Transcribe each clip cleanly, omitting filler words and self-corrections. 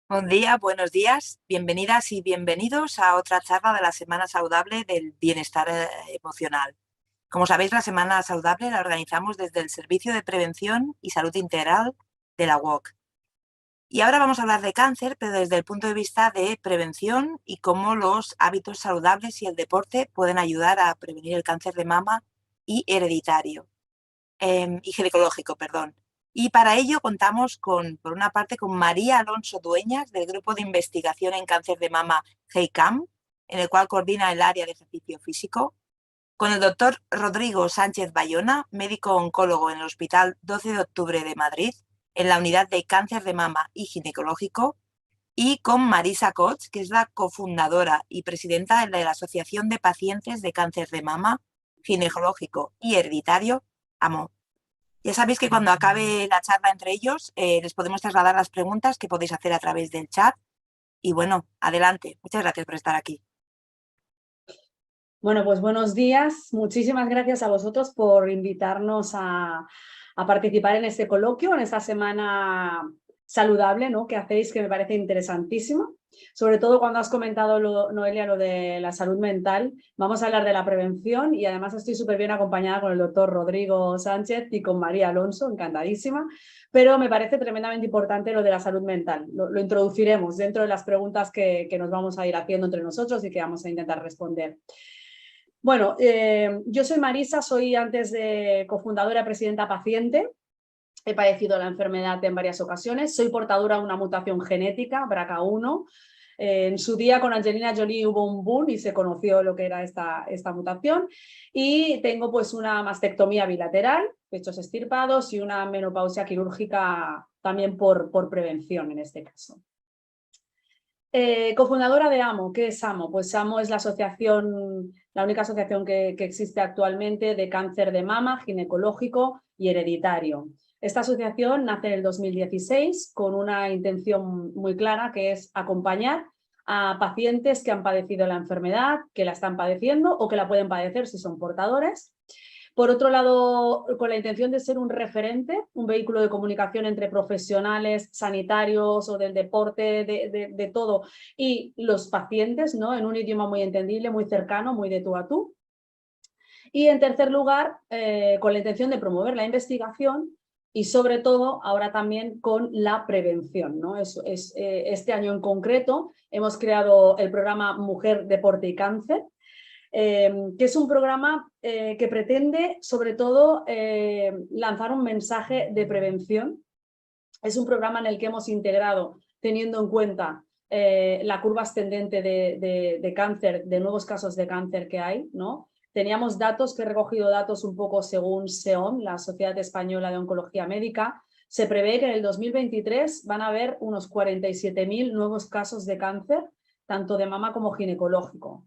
Buen día, buenos días, bienvenidas y bienvenidos a otra charla de la Semana Saludable del Bienestar Emocional. Como sabéis, la Semana Saludable la organizamos desde el Servicio de Prevención y Salud Integral de la UOC. Y ahora vamos a hablar de cáncer, pero desde el punto de vista de prevención y cómo los hábitos saludables y el deporte pueden ayudar a prevenir el cáncer de mama y hereditario, y ginecológico, perdón. Y para ello contamos por una parte, con María Alonso Dueñas, del Grupo de Investigación en Cáncer de Mama GEICAM, en el cual coordina el área de ejercicio físico, con el doctor Rodrigo Sánchez Bayona, médico oncólogo en el Hospital 12 de Octubre de Madrid, en la unidad de cáncer de mama y ginecológico, y con Marisa Koch, que es la cofundadora y presidenta de la Asociación de Pacientes de Cáncer de Mama, Ginecológico y Hereditario, AMO. Ya sabéis que cuando acabe la charla entre ellos, les podemos trasladar las preguntas que podéis hacer a través del chat. Y bueno, adelante. Muchas gracias por estar aquí. Bueno, pues buenos días. Muchísimas gracias a vosotros por invitarnos a participar en este coloquio, en esta semana saludable, ¿no?, que hacéis, que me parece interesantísimo. Sobre todo cuando has comentado, Noelia, lo de la salud mental. Vamos a hablar de la prevención y además estoy súper bien acompañada con el doctor Rodrigo Sánchez y con María Alonso, encantadísima. Pero me parece tremendamente importante lo de la salud mental. Lo introduciremos dentro de las preguntas que nos vamos a ir haciendo entre nosotros y que vamos a intentar responder. Bueno, yo soy Marisa, soy antes de cofundadora, presidenta paciente. He padecido la enfermedad en varias ocasiones. Soy portadora de una mutación genética, BRCA1. En su día con Angelina Jolie hubo un boom y se conoció lo que era esta mutación. Y tengo pues una mastectomía bilateral, pechos extirpados, y una menopausia quirúrgica también por prevención en este caso. Cofundadora de AMO. ¿Qué es AMO? Pues AMO es la única asociación que existe actualmente de cáncer de mama, ginecológico y hereditario. Esta asociación nace en el 2016 con una intención muy clara, que es acompañar a pacientes que han padecido la enfermedad, que la están padeciendo o que la pueden padecer si son portadores. Por otro lado, con la intención de ser un referente, un vehículo de comunicación entre profesionales sanitarios o del deporte, de todo, y los pacientes, ¿no?, en un idioma muy entendible, muy cercano, muy de tú a tú. Y en tercer lugar, con la intención de promover la investigación y sobre todo ahora también con la prevención, ¿no? Este año en concreto hemos creado el programa Mujer, Deporte y Cáncer, que es un programa que pretende sobre todo lanzar un mensaje de prevención. Es un programa en el que hemos integrado, teniendo en cuenta la curva ascendente de cáncer, de nuevos casos de cáncer que hay, ¿no? Teníamos datos, que he recogido datos un poco según SEOM, la Sociedad Española de Oncología Médica. Se prevé que en el 2023 van a haber unos 47.000 nuevos casos de cáncer, tanto de mama como ginecológico.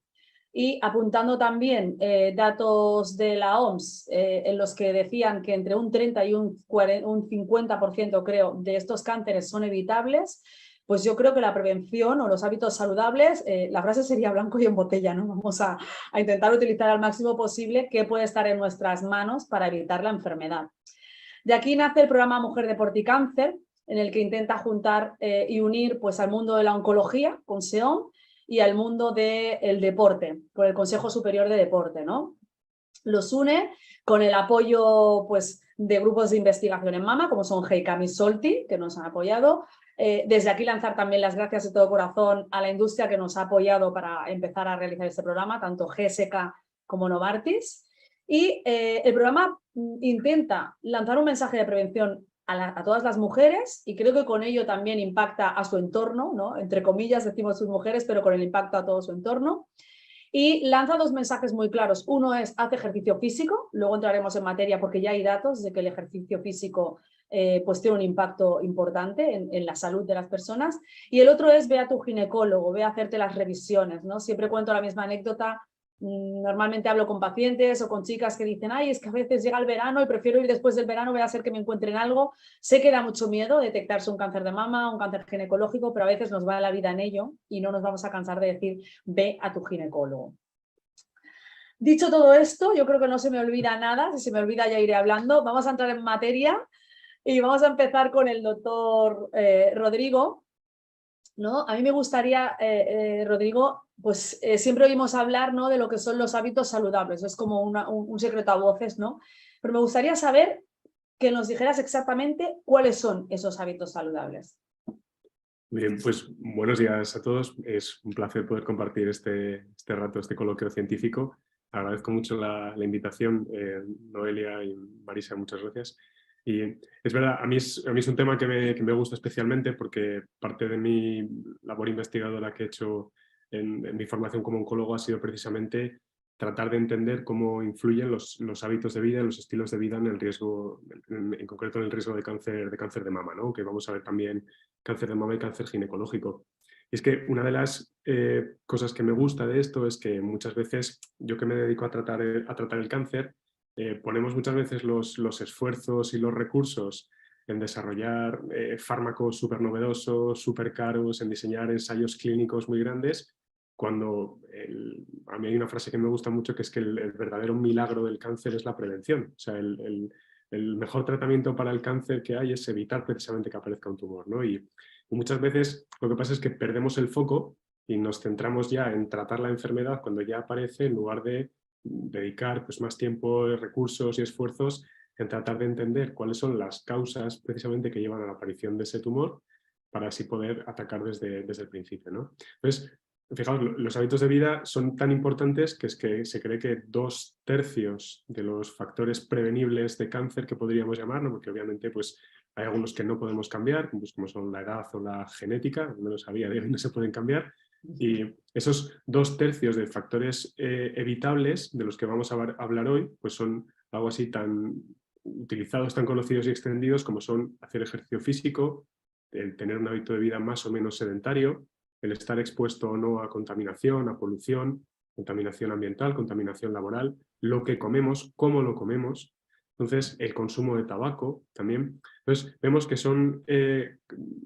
Y apuntando también datos de la OMS, en los que decían que entre un 30 y un 50%, creo, de estos cánceres son evitables, pues yo creo que la prevención o los hábitos saludables, la frase sería blanco y en botella, ¿no? Vamos a intentar utilizar al máximo posible qué puede estar en nuestras manos para evitar la enfermedad. De aquí nace el programa Mujer, Deporte y Cáncer, en el que intenta juntar y unir pues, al mundo de la oncología, con SEOM, y al mundo del deporte, por el Consejo Superior de Deporte, ¿no? Los une con el apoyo pues, de grupos de investigación en mama, como son GEICAM y SOLTI, que nos han apoyado. Desde aquí lanzar también las gracias de todo corazón a la industria que nos ha apoyado para empezar a realizar este programa, tanto GSK como Novartis. Y el programa intenta lanzar un mensaje de prevención a todas las mujeres y creo que con ello también impacta a su entorno, ¿no? Entre comillas decimos sus mujeres, pero con el impacto a todo su entorno. Y lanza dos mensajes muy claros. Uno es, haz ejercicio físico, luego entraremos en materia porque ya hay datos de que el ejercicio físico pues tiene un impacto importante en la salud de las personas. Y el otro es, ve a tu ginecólogo, ve a hacerte las revisiones, ¿no? Siempre cuento la misma anécdota. Normalmente hablo con pacientes o con chicas que dicen, ay, es que a veces llega el verano y prefiero ir después del verano, voy a hacer que me encuentren algo. Sé que da mucho miedo detectarse un cáncer de mama, un cáncer ginecológico, pero a veces nos va la vida en ello y no nos vamos a cansar de decir, ve a tu ginecólogo. Dicho todo esto, yo creo que no se me olvida nada, si se me olvida ya iré hablando. Vamos a entrar en materia y vamos a empezar con el doctor Rodrigo, ¿no? A mí me gustaría, Rodrigo, pues siempre oímos hablar, ¿no?, de lo que son los hábitos saludables, es como un secreto a voces, ¿no? Pero me gustaría saber que nos dijeras exactamente cuáles son esos hábitos saludables. Muy bien, pues buenos días a todos. Es un placer poder compartir este rato, este coloquio científico. Agradezco mucho la invitación, Noelia y Marisa, muchas gracias. Y es verdad, a mí es un tema que me gusta especialmente porque parte de mi labor investigadora que he hecho en mi formación como oncólogo ha sido precisamente tratar de entender cómo influyen los hábitos de vida, los estilos de vida en el riesgo, en concreto en el riesgo de cáncer de mama, ¿no? Que vamos a ver también cáncer de mama y cáncer ginecológico. Y es que una de las cosas que me gusta de esto es que muchas veces, yo que me dedico a tratar el cáncer, ponemos muchas veces los esfuerzos y los recursos en desarrollar fármacos súper novedosos, súper caros, en diseñar ensayos clínicos muy grandes, cuando a mí hay una frase que me gusta mucho que es que el verdadero milagro del cáncer es la prevención. O sea, el mejor tratamiento para el cáncer que hay es evitar precisamente que aparezca un tumor, ¿no? Y muchas veces lo que pasa es que perdemos el foco y nos centramos ya en tratar la enfermedad cuando ya aparece, en lugar de dedicar pues, más tiempo, recursos y esfuerzos en tratar de entender cuáles son las causas precisamente que llevan a la aparición de ese tumor para así poder atacar desde el principio, ¿no? Entonces, fijaos, los hábitos de vida son tan importantes que es que se cree que 2/3 de los factores prevenibles de cáncer que podríamos llamar, ¿no? Porque obviamente pues, hay algunos que no podemos cambiar, pues, como son la edad o la genética, al menos a día de hoy no se pueden cambiar, y esos 2/3 de factores evitables de los que vamos a hablar hoy, pues son algo así tan utilizados, tan conocidos y extendidos como son hacer ejercicio físico, el tener un hábito de vida más o menos sedentario, el estar expuesto o no a contaminación, a polución, contaminación ambiental, contaminación laboral, lo que comemos, cómo lo comemos, entonces el consumo de tabaco también. Entonces vemos que son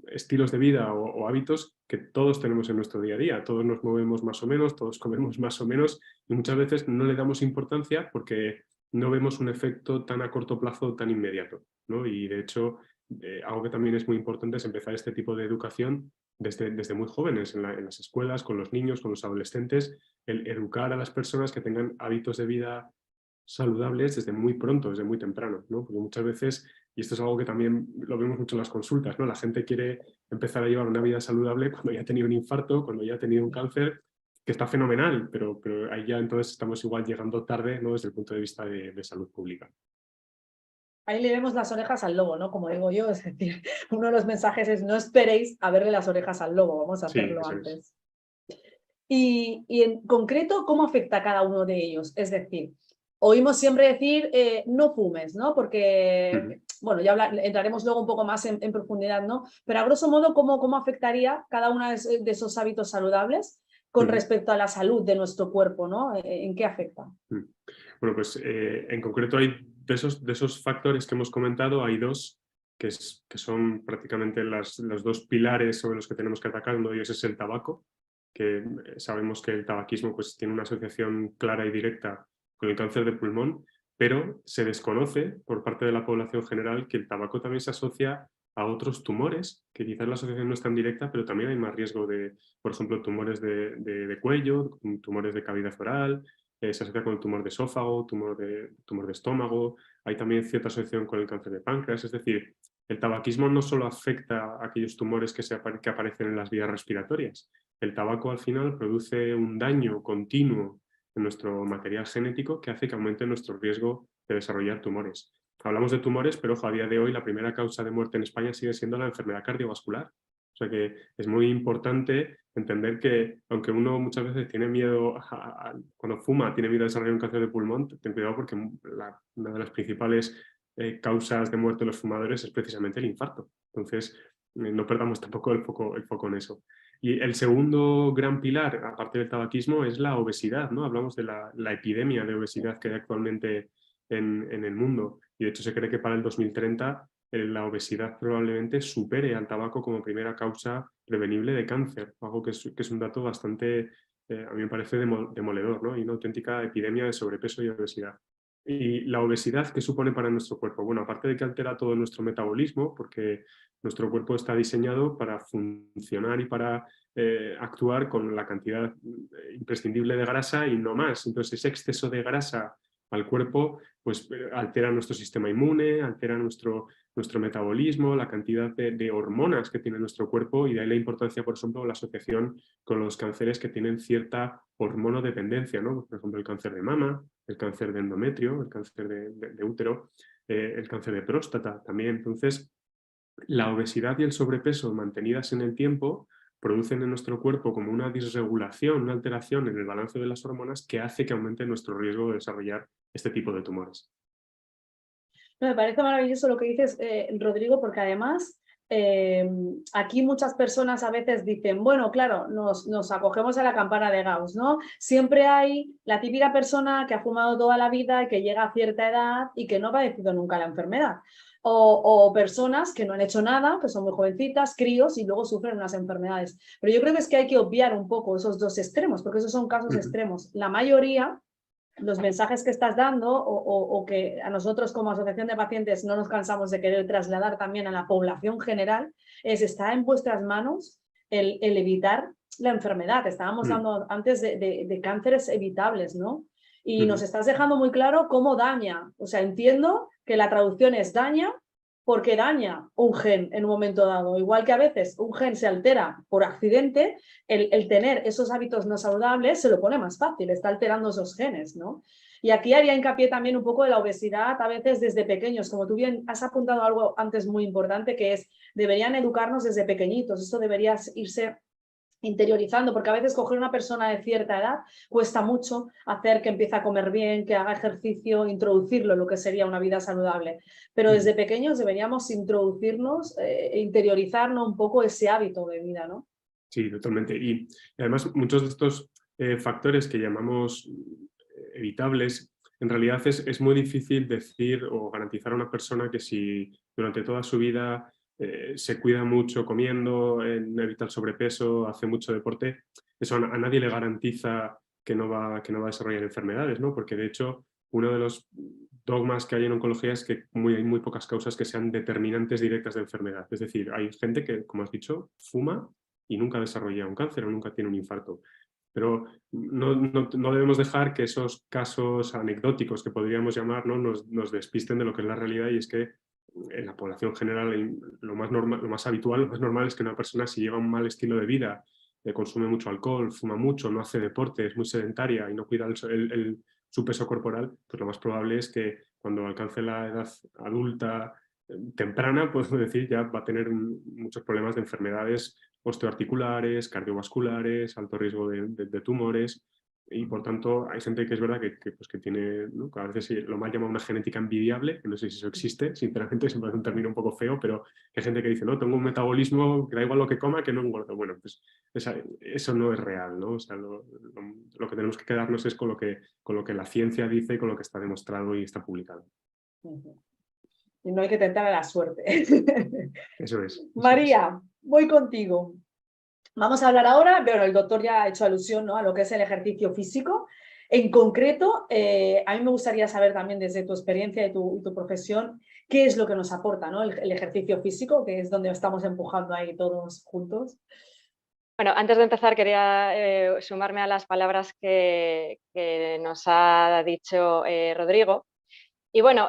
estilos de vida o hábitos que todos tenemos en nuestro día a día, todos nos movemos más o menos, todos comemos más o menos y muchas veces no le damos importancia porque no vemos un efecto tan a corto plazo, tan inmediato, ¿no? Y de hecho algo que también es muy importante es empezar este tipo de educación desde muy jóvenes, en las escuelas, con los niños, con los adolescentes, el educar a las personas que tengan hábitos de vida saludables desde muy pronto, desde muy temprano, ¿no? Porque muchas veces, y esto es algo que también lo vemos mucho en las consultas, ¿no? La gente quiere empezar a llevar una vida saludable cuando ya ha tenido un infarto, cuando ya ha tenido un cáncer, que está fenomenal, pero ahí ya entonces estamos igual llegando tarde, ¿no? Desde el punto de vista de salud pública. Ahí le vemos las orejas al lobo, ¿no? Como digo yo, es decir, uno de los mensajes es no esperéis a verle las orejas al lobo, vamos a hacerlo antes. Y en concreto, ¿cómo afecta a cada uno de ellos? Es decir, oímos siempre decir no fumes, ¿no? Porque, bueno, ya entraremos luego un poco más en profundidad, ¿no? Pero a grosso modo, ¿cómo afectaría cada uno de esos hábitos saludables con respecto a la salud de nuestro cuerpo, ¿no? ¿En qué afecta? Bueno, pues en concreto hay de esos factores que hemos comentado, hay dos que son prácticamente los dos pilares sobre los que tenemos que atacar. Uno de ellos es el tabaco, que sabemos que el tabaquismo pues, tiene una asociación clara y directa con el cáncer de pulmón, pero se desconoce por parte de la población general que el tabaco también se asocia a otros tumores, que quizás la asociación no es tan directa, pero también hay más riesgo de, por ejemplo, tumores de cuello, tumores de cavidad oral, se asocia con el tumor de esófago, tumor de estómago, hay también cierta asociación con el cáncer de páncreas, es decir, el tabaquismo no solo afecta a aquellos tumores que aparecen en las vías respiratorias, el tabaco al final produce un daño continuo en nuestro material genético que hace que aumente nuestro riesgo de desarrollar tumores. Hablamos de tumores, pero ojo, a día de hoy la primera causa de muerte en España sigue siendo la enfermedad cardiovascular. O sea que es muy importante entender que, aunque uno muchas veces tiene miedo, cuando fuma, tiene miedo a desarrollar un cáncer de pulmón, ten cuidado porque una de las principales causas de muerte de los fumadores es precisamente el infarto. Entonces, no perdamos tampoco el foco en eso. Y el segundo gran pilar, aparte del tabaquismo, es la obesidad, ¿no? Hablamos de la epidemia de obesidad que hay actualmente en el mundo. Y de hecho se cree que para el 2030 la obesidad probablemente supere al tabaco como primera causa prevenible de cáncer, algo que es un dato bastante, a mí me parece demoledor, ¿no? Y una auténtica epidemia de sobrepeso y obesidad. Y la obesidad, ¿qué supone para nuestro cuerpo? Bueno, aparte de que altera todo nuestro metabolismo, porque nuestro cuerpo está diseñado para funcionar y para actuar con la cantidad imprescindible de grasa y no más. Entonces, ese exceso de grasa al cuerpo pues altera nuestro sistema inmune, altera nuestro metabolismo, la cantidad de hormonas que tiene nuestro cuerpo, y de ahí la importancia, por ejemplo, de la asociación con los cánceres que tienen cierta hormonodependencia, ¿no? Por ejemplo, el cáncer de mama, el cáncer de endometrio, el cáncer de útero, el cáncer de próstata también. Entonces, la obesidad y el sobrepeso mantenidas en el tiempo producen en nuestro cuerpo como una disregulación, una alteración en el balance de las hormonas que hace que aumente nuestro riesgo de desarrollar este tipo de tumores. Me parece maravilloso lo que dices, Rodrigo, porque además aquí muchas personas a veces dicen, bueno, claro, nos acogemos a la campana de Gauss, ¿no? Siempre hay la típica persona que ha fumado toda la vida y que llega a cierta edad y que no ha padecido nunca la enfermedad. O personas que no han hecho nada, que son muy jovencitas, críos, y luego sufren unas enfermedades. Pero yo creo que es que hay que obviar un poco esos dos extremos, porque esos son casos extremos. La mayoría, los mensajes que estás dando o que a nosotros como asociación de pacientes no nos cansamos de querer trasladar también a la población general, está en vuestras manos el evitar la enfermedad. Estábamos hablando antes de cánceres evitables, ¿no? Y nos estás dejando muy claro cómo daña. O sea, entiendo que la traducción es daña porque daña un gen en un momento dado. Igual que a veces un gen se altera por accidente, el tener esos hábitos no saludables se lo pone más fácil, está alterando esos genes, ¿no? Y aquí haría hincapié también un poco de la obesidad, a veces desde pequeños. Como tú bien has apuntado algo antes muy importante, que es, deberían educarnos desde pequeñitos. Esto debería irse interiorizando, porque a veces coger una persona de cierta edad cuesta mucho hacer que empiece a comer bien, que haga ejercicio, introducirlo en lo que sería una vida saludable. Pero desde pequeños deberíamos introducirnos e interiorizarnos un poco ese hábito de vida, ¿no? Sí, totalmente. Y además muchos de estos factores que llamamos evitables, en realidad es muy difícil decir o garantizar a una persona que si durante toda su vida se cuida mucho comiendo, evita el sobrepeso, hace mucho deporte, eso a nadie le garantiza que no va a desarrollar enfermedades, ¿no? Porque de hecho uno de los dogmas que hay en oncología es que hay muy pocas causas que sean determinantes directas de enfermedad. Es decir, hay gente que, como has dicho, fuma y nunca desarrolla un cáncer o nunca tiene un infarto. Pero no debemos dejar que esos casos anecdóticos que podríamos llamar, ¿no? nos despisten de lo que es la realidad, y es que en la población general lo más habitual, lo más normal es que una persona, si lleva un mal estilo de vida, consume mucho alcohol, fuma mucho, no hace deporte, es muy sedentaria y no cuida su peso corporal, pues lo más probable es que cuando alcance la edad adulta temprana, podemos decir, ya va a tener muchos problemas de enfermedades osteoarticulares, cardiovasculares, alto riesgo de tumores, y por tanto hay gente que es verdad pues que tiene, ¿no? A veces lo mal llama una genética envidiable, que no sé si eso existe, sinceramente, siempre es un término un poco feo, pero hay gente que dice, no, tengo un metabolismo que da igual lo que coma, que no engordo. Bueno, pues eso no es real, ¿no? O sea, lo que tenemos que quedarnos es con lo que la ciencia dice y con lo que está demostrado y está publicado. Y no hay que tentar a la suerte. Eso es. María, voy contigo. Vamos a hablar ahora, bueno, el doctor ya ha hecho alusión, ¿no?, a lo que es el ejercicio físico. En concreto, a mí me gustaría saber también desde tu experiencia y tu profesión, qué es lo que nos aporta, ¿no?, el ejercicio físico, que es donde estamos empujando ahí todos juntos. Bueno, antes de empezar quería sumarme a las palabras que nos ha dicho Rodrigo. Y bueno,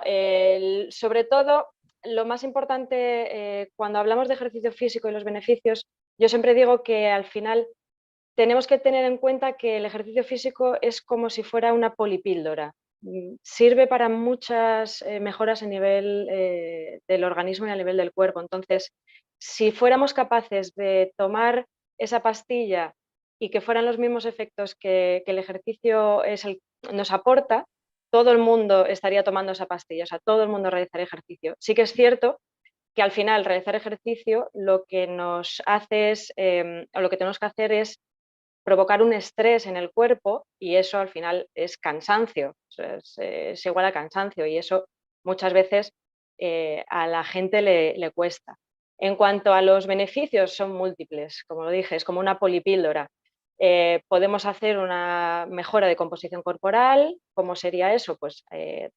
sobre todo, lo más importante cuando hablamos de ejercicio físico y los beneficios, yo siempre digo que al final tenemos que tener en cuenta que el ejercicio físico es como si fuera una polipíldora. Sirve para muchas mejoras a nivel del organismo y a nivel del cuerpo. Entonces, si fuéramos capaces de tomar esa pastilla y que fueran los mismos efectos que el ejercicio nos aporta, todo el mundo estaría tomando esa pastilla, o sea, todo el mundo realizaría ejercicio. Sí que es cierto que al final realizar ejercicio lo que nos hace es, o lo que tenemos que hacer es provocar un estrés en el cuerpo y eso al final es cansancio, o sea, es igual a cansancio y eso muchas veces a la gente le cuesta. En cuanto a los beneficios, son múltiples, como lo dije, es como una polipíldora. Podemos hacer una mejora de composición corporal. ¿Cómo sería eso? Pues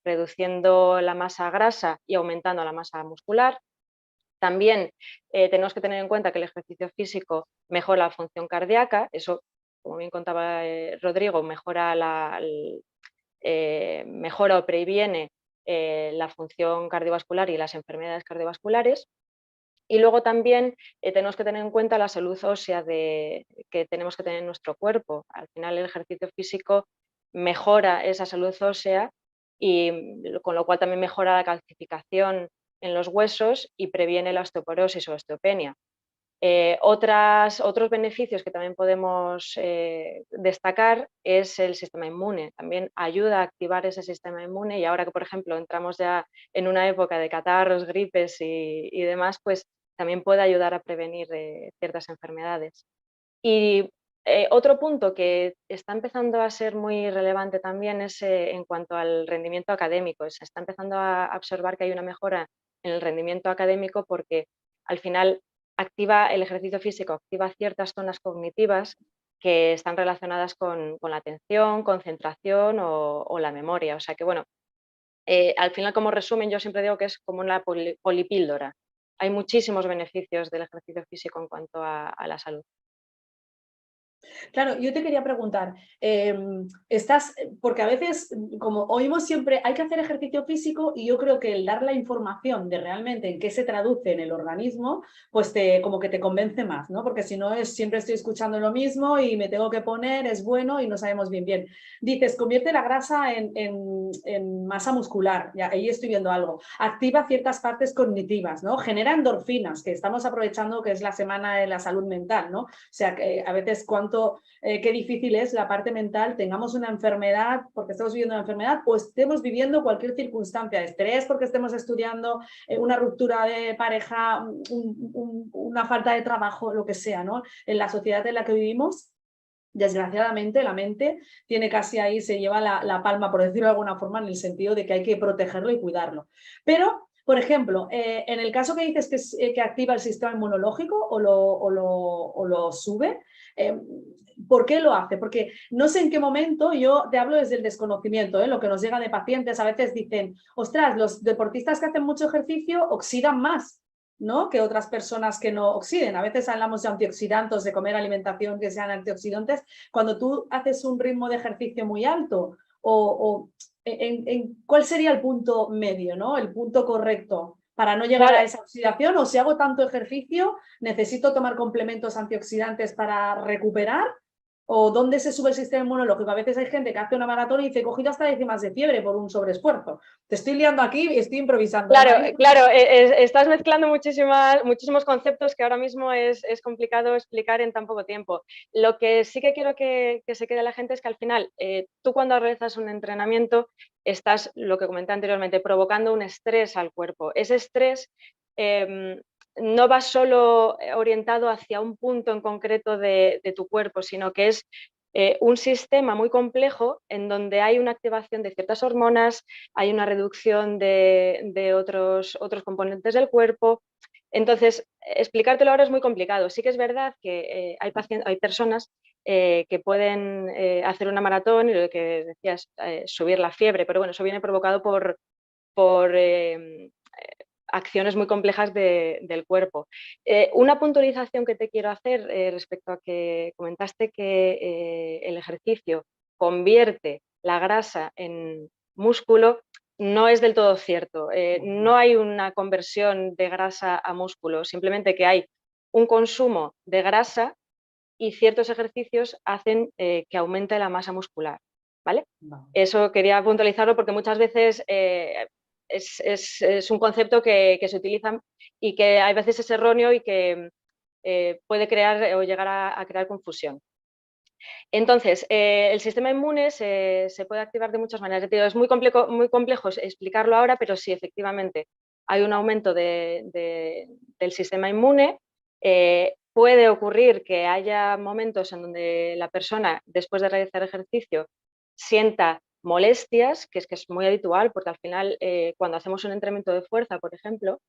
reduciendo la masa grasa y aumentando la masa muscular. También tenemos que tener en cuenta que el ejercicio físico mejora la función cardíaca, eso, como bien contaba Rodrigo, mejora o previene la función cardiovascular y las enfermedades cardiovasculares. Y luego también tenemos que tener en cuenta la salud ósea que tenemos que tener en nuestro cuerpo. Al final el ejercicio físico mejora esa salud ósea y con lo cual también mejora la calcificación en los huesos y previene la osteoporosis o osteopenia. Otros beneficios que también podemos destacar es el sistema inmune. También ayuda a activar ese sistema inmune y ahora que, por ejemplo, entramos ya en una época de catarros, gripes y demás, pues también puede ayudar a prevenir ciertas enfermedades. Y otro punto que está empezando a ser muy relevante también es en cuanto al rendimiento académico. Se está empezando a observar que hay una mejora en el rendimiento académico porque al final el ejercicio físico activa ciertas zonas cognitivas que están relacionadas con la atención, concentración o la memoria. O sea que, bueno, al final, como resumen, yo siempre digo que es como una polipíldora. Hay muchísimos beneficios del ejercicio físico en cuanto a la salud. Claro, yo te quería preguntar, porque a veces, como oímos siempre, hay que hacer ejercicio físico y yo creo que el dar la información de realmente en qué se traduce en el organismo, pues como que te convence más, ¿no? Porque si no siempre estoy escuchando lo mismo y me tengo que poner, es bueno y no sabemos bien. Dices, convierte la grasa en masa muscular, ya ahí estoy viendo algo, activa ciertas partes cognitivas, ¿no? Genera endorfinas, que estamos aprovechando que es la semana de la salud mental, ¿no? O sea, que a veces qué difícil es la parte mental, tengamos una enfermedad porque estamos viviendo una enfermedad o estemos viviendo cualquier circunstancia de estrés porque estemos estudiando una ruptura de pareja, una falta de trabajo, lo que sea, ¿no? En la sociedad en la que vivimos, desgraciadamente la mente tiene casi ahí, se lleva la palma, por decirlo de alguna forma, en el sentido de que hay que protegerlo y cuidarlo. Pero, por ejemplo, en el caso que dices que activa el sistema inmunológico o lo sube, ¿por qué lo hace? Porque no sé en qué momento, yo te hablo desde el desconocimiento, lo que nos llega de pacientes, a veces dicen, ostras, los deportistas que hacen mucho ejercicio oxidan más, ¿no? Que otras personas que no oxiden. A veces hablamos de antioxidantes, de comer alimentación que sean antioxidantes. Cuando tú haces un ritmo de ejercicio muy alto, ¿cuál sería el punto medio, ¿no? El punto correcto para no llegar a esa oxidación? O si hago tanto ejercicio, ¿necesito tomar complementos antioxidantes para recuperar? ¿O dónde se sube el sistema inmunológico? A veces hay gente que hace una maratón y dice, he cogido hasta décimas de fiebre por un sobreesfuerzo. Te estoy liando aquí y estoy improvisando. Claro, estás mezclando muchísimos conceptos que ahora mismo es complicado explicar en tan poco tiempo. Lo que sí que quiero que se quede la gente es que al final, tú cuando realizas un entrenamiento, estás, lo que comenté anteriormente, provocando un estrés al cuerpo. Ese estrés no va solo orientado hacia un punto en concreto de tu cuerpo, sino que es un sistema muy complejo en donde hay una activación de ciertas hormonas, hay una reducción de otros componentes del cuerpo. Entonces, explicártelo ahora es muy complicado. Sí que es verdad que hay personas que pueden hacer una maratón y lo que decías, subir la fiebre, pero bueno, eso viene provocado por acciones muy complejas del cuerpo. Una puntualización que te quiero hacer respecto a que comentaste que el ejercicio convierte la grasa en músculo, no es del todo cierto. No hay una conversión de grasa a músculo, simplemente que hay un consumo de grasa y ciertos ejercicios hacen que aumente la masa muscular, ¿vale? Vale. Eso quería puntualizarlo porque muchas veces es un concepto que se utiliza y que a veces es erróneo y que puede crear o llegar a crear confusión. Entonces, el sistema inmune se puede activar de muchas maneras. Es muy complejo explicarlo ahora, pero sí, efectivamente, hay un aumento del sistema inmune. Puede ocurrir que haya momentos en donde la persona, después de realizar ejercicio, sienta molestias, que es muy habitual, porque al final, cuando hacemos un entrenamiento de fuerza, por ejemplo,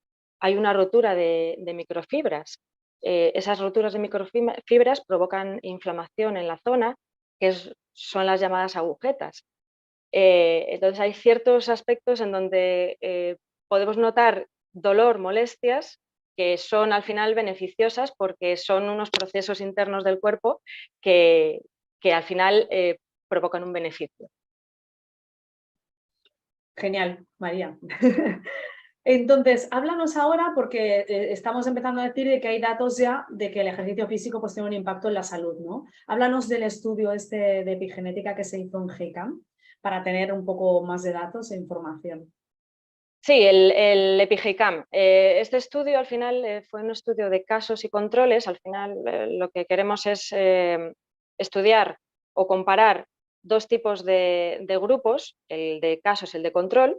hay una rotura de microfibras. Esas roturas de microfibras provocan inflamación en la zona, que son las llamadas agujetas. Entonces hay ciertos aspectos en donde podemos notar dolor, molestias, que son al final beneficiosas porque son unos procesos internos del cuerpo que al final provocan un beneficio. Genial, María. Entonces, háblanos ahora, porque estamos empezando a decir de que hay datos ya de que el ejercicio físico pues, tiene un impacto en la salud, ¿no? Háblanos del estudio este de epigenética que se hizo en GECAM para tener un poco más de datos e información. Sí, el EpiGECAM. Este estudio al final fue un estudio de casos y controles. Al final lo que queremos es estudiar o comparar dos tipos de grupos, el de casos y el de control,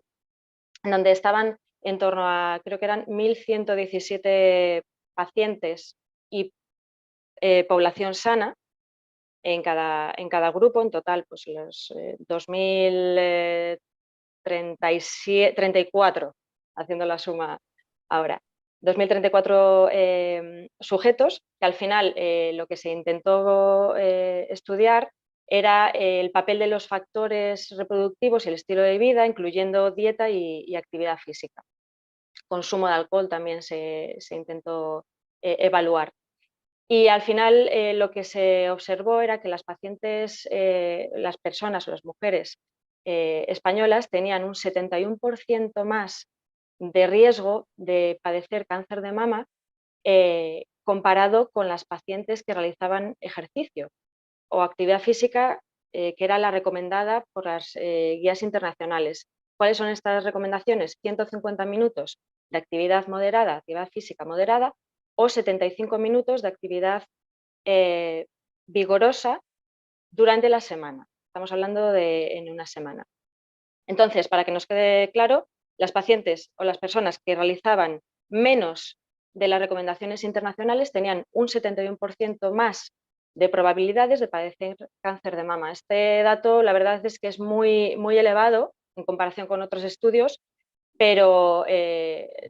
en donde estaban en torno a, creo que eran 1.117 pacientes y población sana en cada grupo. En total, pues los 2.034, haciendo la suma ahora, 2.034 sujetos, que al final lo que se intentó estudiar era el papel de los factores reproductivos y el estilo de vida, incluyendo dieta y actividad física. Consumo de alcohol también se intentó evaluar. Y al final lo que se observó era que las pacientes, las personas o las mujeres españolas tenían un 71% más de riesgo de padecer cáncer de mama comparado con las pacientes que realizaban ejercicio o actividad física que era la recomendada por las guías internacionales. ¿Cuáles son estas recomendaciones? 150 minutos de actividad moderada, actividad física moderada, o 75 minutos de actividad vigorosa durante la semana. Estamos hablando en una semana. Entonces, para que nos quede claro, las pacientes o las personas que realizaban menos de las recomendaciones internacionales tenían un 71% más de probabilidades de padecer cáncer de mama. Este dato, la verdad es que es muy elevado en comparación con otros estudios, pero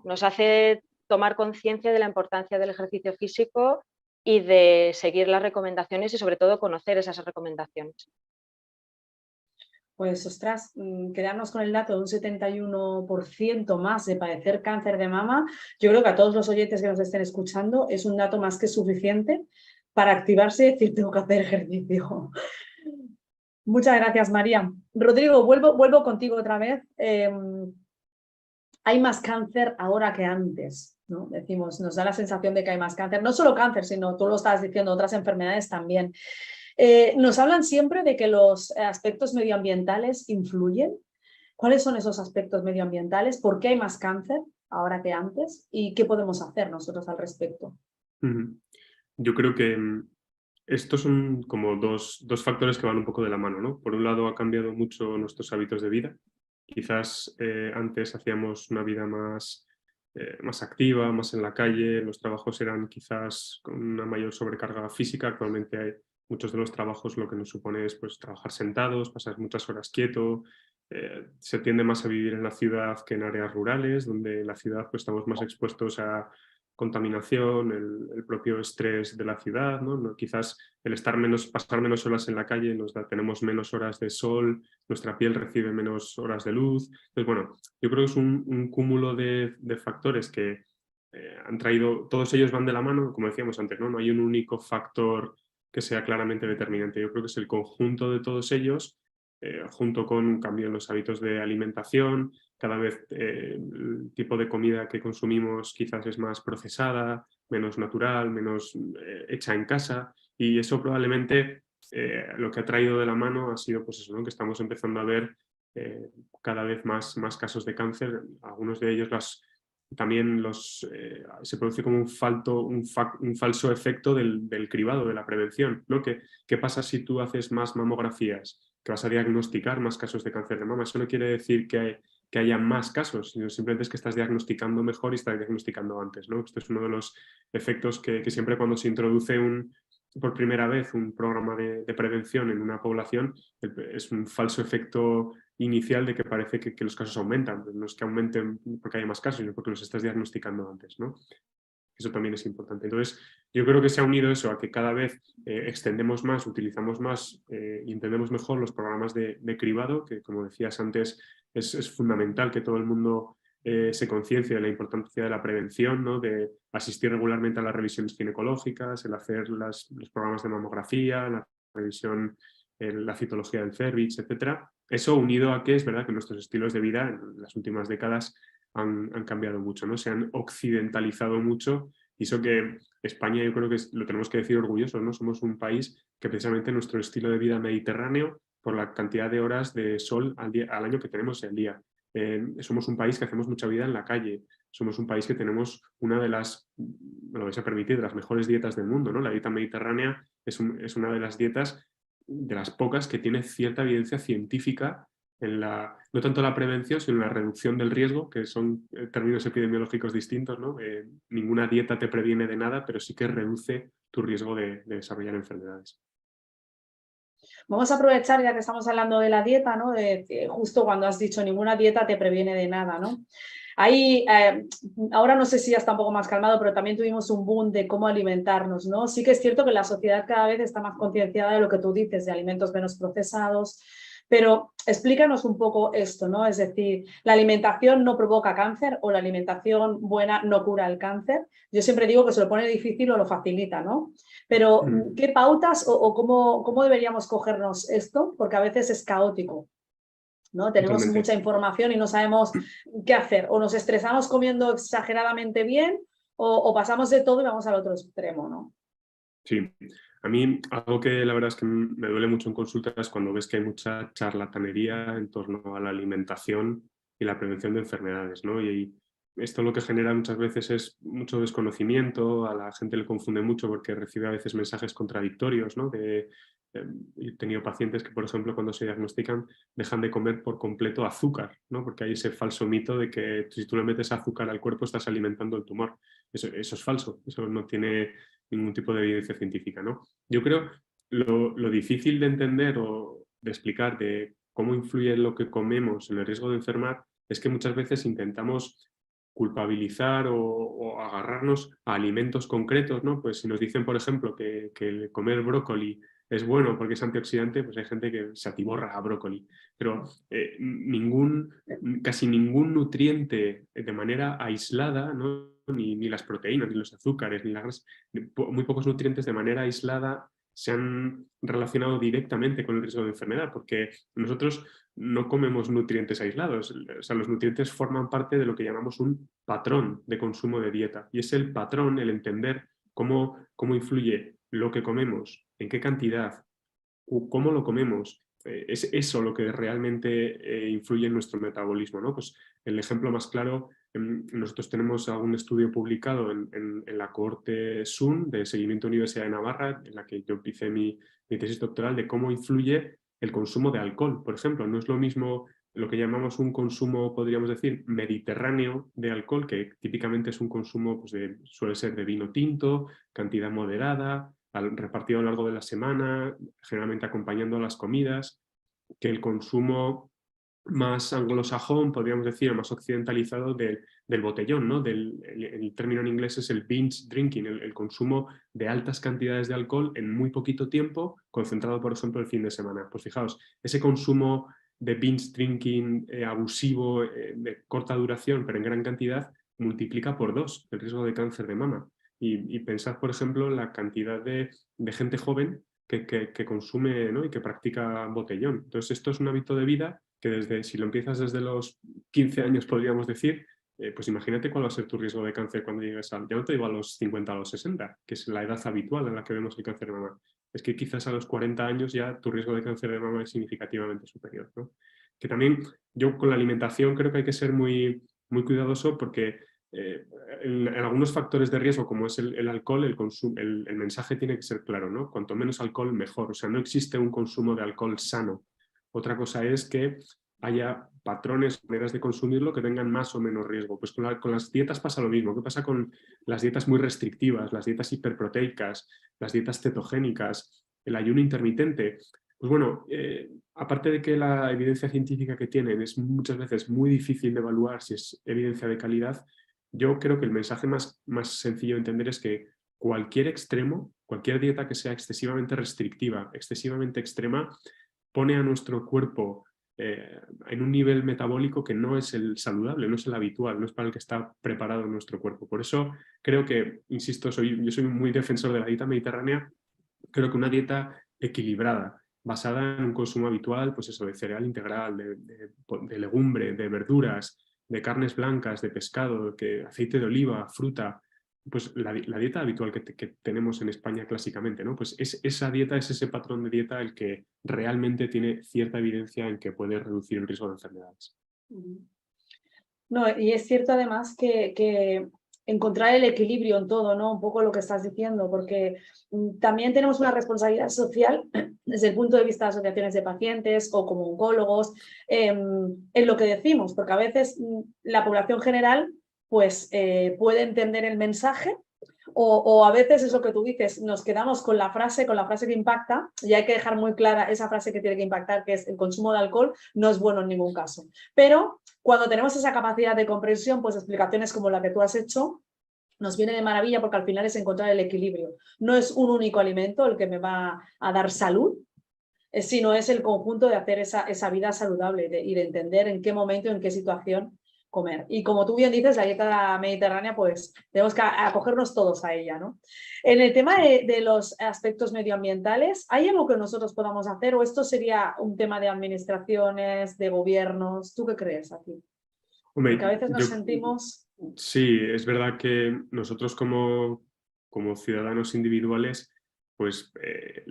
nos hace tomar conciencia de la importancia del ejercicio físico y de seguir las recomendaciones y sobre todo conocer esas recomendaciones. Pues, ostras, quedarnos con el dato de un 71% más de padecer cáncer de mama, yo creo que a todos los oyentes que nos estén escuchando es un dato más que suficiente para activarse y decir, tengo que hacer ejercicio. Muchas gracias, María. Rodrigo, vuelvo contigo otra vez. Hay más cáncer ahora que antes, ¿no? Decimos, nos da la sensación de que hay más cáncer. No solo cáncer, sino, tú lo estabas diciendo, otras enfermedades también. Nos hablan siempre de que los aspectos medioambientales influyen. ¿Cuáles son esos aspectos medioambientales? ¿Por qué hay más cáncer ahora que antes? ¿Y qué podemos hacer nosotros al respecto? Yo creo que estos son como dos factores que van un poco de la mano, ¿no? Por un lado, ha cambiado mucho nuestros hábitos de vida. Quizás antes hacíamos una vida más activa, más en la calle, los trabajos eran quizás con una mayor sobrecarga física. Actualmente hay muchos de los trabajos lo que nos supone es pues, trabajar sentados, pasar muchas horas quieto. Se tiende más a vivir en la ciudad que en áreas rurales, donde en la ciudad pues, estamos más expuestos a contaminación, el propio estrés de la ciudad, ¿no? Quizás el pasar menos horas en la calle tenemos menos horas de sol, nuestra piel recibe menos horas de luz. Entonces, bueno, yo creo que es un cúmulo de factores que han traído, todos ellos van de la mano, como decíamos antes, ¿no? No hay un único factor que sea claramente determinante. Yo creo que es el conjunto de todos ellos, junto con un cambio en los hábitos de alimentación. Cada vez el tipo de comida que consumimos quizás es más procesada, menos natural, menos hecha en casa. Y eso probablemente lo que ha traído de la mano ha sido pues eso, ¿no? Que estamos empezando a ver cada vez más casos de cáncer. Algunos de ellos también se produce como un falso efecto del cribado, de la prevención, ¿no? ¿Qué pasa si tú haces más mamografías? Que vas a diagnosticar más casos de cáncer de mama. Eso no quiere decir que haya más casos, sino simplemente es que estás diagnosticando mejor y estás diagnosticando antes, ¿no? Esto es uno de los efectos que siempre cuando se introduce por primera vez un programa de prevención en una población, es un falso efecto inicial de que parece que los casos aumentan. No es que aumenten porque haya más casos, sino porque los estás diagnosticando antes, ¿no? Eso también es importante. Entonces, yo creo que se ha unido eso a que cada vez extendemos más, utilizamos más y entendemos mejor los programas de cribado, que como decías antes, es fundamental que todo el mundo se conciencie de la importancia de la prevención, ¿no? De asistir regularmente a las revisiones ginecológicas, el hacer los programas de mamografía, la revisión, la citología del cervix, etc. Eso unido a que es verdad que nuestros estilos de vida en las últimas décadas han cambiado mucho, ¿no? Se han occidentalizado mucho y eso que España yo creo que lo tenemos que decir orgullosos, ¿no? Somos un país que precisamente nuestro estilo de vida mediterráneo, por la cantidad de horas de sol al año que tenemos al día. Somos un país que hacemos mucha vida en la calle, somos un país que tenemos una de las, me lo vais a permitir, de las mejores dietas del mundo, ¿no? La dieta mediterránea es una de las dietas, de las pocas que tiene cierta evidencia científica en no tanto la prevención, sino en la reducción del riesgo, que son términos epidemiológicos distintos, ¿no? Ninguna dieta te previene de nada, pero sí que reduce tu riesgo de desarrollar enfermedades. Vamos a aprovechar, ya que estamos hablando de la dieta, ¿no? Justo cuando has dicho ninguna dieta te previene de nada, ¿no? Ahí, ahora no sé si ya está un poco más calmado, pero también tuvimos un boom de cómo alimentarnos, ¿no? Sí que es cierto que la sociedad cada vez está más concienciada de lo que tú dices, de alimentos menos procesados, pero explícanos un poco esto, ¿no? Es decir, ¿la alimentación no provoca cáncer o la alimentación buena no cura el cáncer? Yo siempre digo que se lo pone difícil o lo facilita, ¿no? Pero, ¿qué pautas o cómo deberíamos cogernos esto? Porque a veces es caótico, ¿no? Tenemos Totalmente. mucha información y no sabemos qué hacer. O nos estresamos comiendo exageradamente bien o pasamos de todo y vamos al otro extremo, ¿no? Sí, a mí algo que la verdad es que me duele mucho en consulta es cuando ves que hay mucha charlatanería en torno a la alimentación y la prevención de enfermedades, ¿no? Y esto lo que genera muchas veces es mucho desconocimiento, a la gente le confunde mucho porque recibe a veces mensajes contradictorios, ¿no? He tenido pacientes que, por ejemplo, cuando se diagnostican dejan de comer por completo azúcar, ¿no? Porque hay ese falso mito de que si tú le metes azúcar al cuerpo estás alimentando el tumor. Eso es falso, eso no tiene ningún tipo de evidencia científica, ¿no? Yo creo lo difícil de entender o de explicar de cómo influye lo que comemos en el riesgo de enfermar es que muchas veces intentamos culpabilizar o agarrarnos a alimentos concretos, ¿no? Pues si nos dicen, por ejemplo, que el comer brócoli es bueno porque es antioxidante, pues hay gente que se atiborra a brócoli. Pero casi ningún nutriente de manera aislada, ¿no? Ni las proteínas, ni los azúcares, ni la grasa, muy pocos nutrientes de manera aislada se han relacionado directamente con el riesgo de enfermedad, porque nosotros no comemos nutrientes aislados, o sea, los nutrientes forman parte de lo que llamamos un patrón de consumo de dieta, y es el patrón, el entender cómo influye lo que comemos, en qué cantidad, cómo lo comemos, es eso lo que realmente influye en nuestro metabolismo, ¿no? Pues el ejemplo más claro, nosotros tenemos algún estudio publicado en la cohorte SUN de Seguimiento Universidad de Navarra, en la que yo hice mi tesis doctoral, de cómo influye el consumo de alcohol, por ejemplo. No es lo mismo lo que llamamos un consumo, podríamos decir, mediterráneo de alcohol, que típicamente es un consumo, pues suele ser de vino tinto, cantidad moderada, repartido a lo largo de la semana, generalmente acompañando las comidas, que el consumo más anglosajón, podríamos decir, más occidentalizado del botellón, ¿no? El término en inglés es el binge drinking, el consumo de altas cantidades de alcohol en muy poquito tiempo, concentrado, por ejemplo, el fin de semana. Pues fijaos, ese consumo de binge drinking abusivo, de corta duración, pero en gran cantidad, multiplica por 2 el riesgo de cáncer de mama. Y pensad, por ejemplo, la cantidad de gente joven que consume, ¿no? Y que practica botellón. Entonces, esto es un hábito de vida que si lo empiezas desde los 15 años, podríamos decir, pues imagínate cuál va a ser tu riesgo de cáncer cuando llegues ya no te digo a los 50 o a los 60, que es la edad habitual en la que vemos el cáncer de mama. Es que quizás a los 40 años ya tu riesgo de cáncer de mama es significativamente superior, ¿no? Que también yo con la alimentación creo que hay que ser muy, muy cuidadoso porque en algunos factores de riesgo, como es el alcohol, el mensaje tiene que ser claro, ¿no? Cuanto menos alcohol, mejor. O sea, no existe un consumo de alcohol sano. Otra cosa es que haya patrones, maneras de consumirlo que tengan más o menos riesgo. Pues con las dietas pasa lo mismo. ¿Qué pasa con las dietas muy restrictivas, las dietas hiperproteicas, las dietas cetogénicas, el ayuno intermitente? Pues bueno, aparte de que la evidencia científica que tienen es muchas veces muy difícil de evaluar si es evidencia de calidad, yo creo que el mensaje más sencillo de entender es que cualquier extremo, cualquier dieta que sea excesivamente restrictiva, excesivamente extrema, pone a nuestro cuerpo en un nivel metabólico que no es el saludable, no es el habitual, no es para el que está preparado nuestro cuerpo. Por eso creo que, insisto, yo soy muy defensor de la dieta mediterránea. Creo que una dieta equilibrada, basada en un consumo habitual, pues eso, de cereal integral, de legumbre, de verduras, de carnes blancas, de pescado, aceite de oliva, fruta, pues la dieta habitual que tenemos en España clásicamente, ¿no? Pues esa dieta, es ese patrón de dieta el que realmente tiene cierta evidencia en que puede reducir el riesgo de enfermedades. No, y es cierto además que encontrar el equilibrio en todo, ¿no? Un poco lo que estás diciendo, porque también tenemos una responsabilidad social desde el punto de vista de asociaciones de pacientes o como oncólogos, en lo que decimos, porque a veces la población general pues puede entender el mensaje o a veces es lo que tú dices, nos quedamos con la frase que impacta y hay que dejar muy clara esa frase que tiene que impactar, que es el consumo de alcohol no es bueno en ningún caso. Pero cuando tenemos esa capacidad de comprensión, pues explicaciones como la que tú has hecho, nos viene de maravilla porque al final es encontrar el equilibrio. No es un único alimento el que me va a dar salud, sino es el conjunto de hacer esa vida saludable y de entender en qué momento, en qué situación comer. Y como tú bien dices, la dieta mediterránea, pues tenemos que acogernos todos a ella, ¿no? En el tema de los aspectos medioambientales, ¿hay algo que nosotros podamos hacer o esto sería un tema de administraciones, de gobiernos? ¿Tú qué crees aquí? Hombre, Porque a veces nos sentimos... Sí, es verdad que nosotros como ciudadanos individuales, pues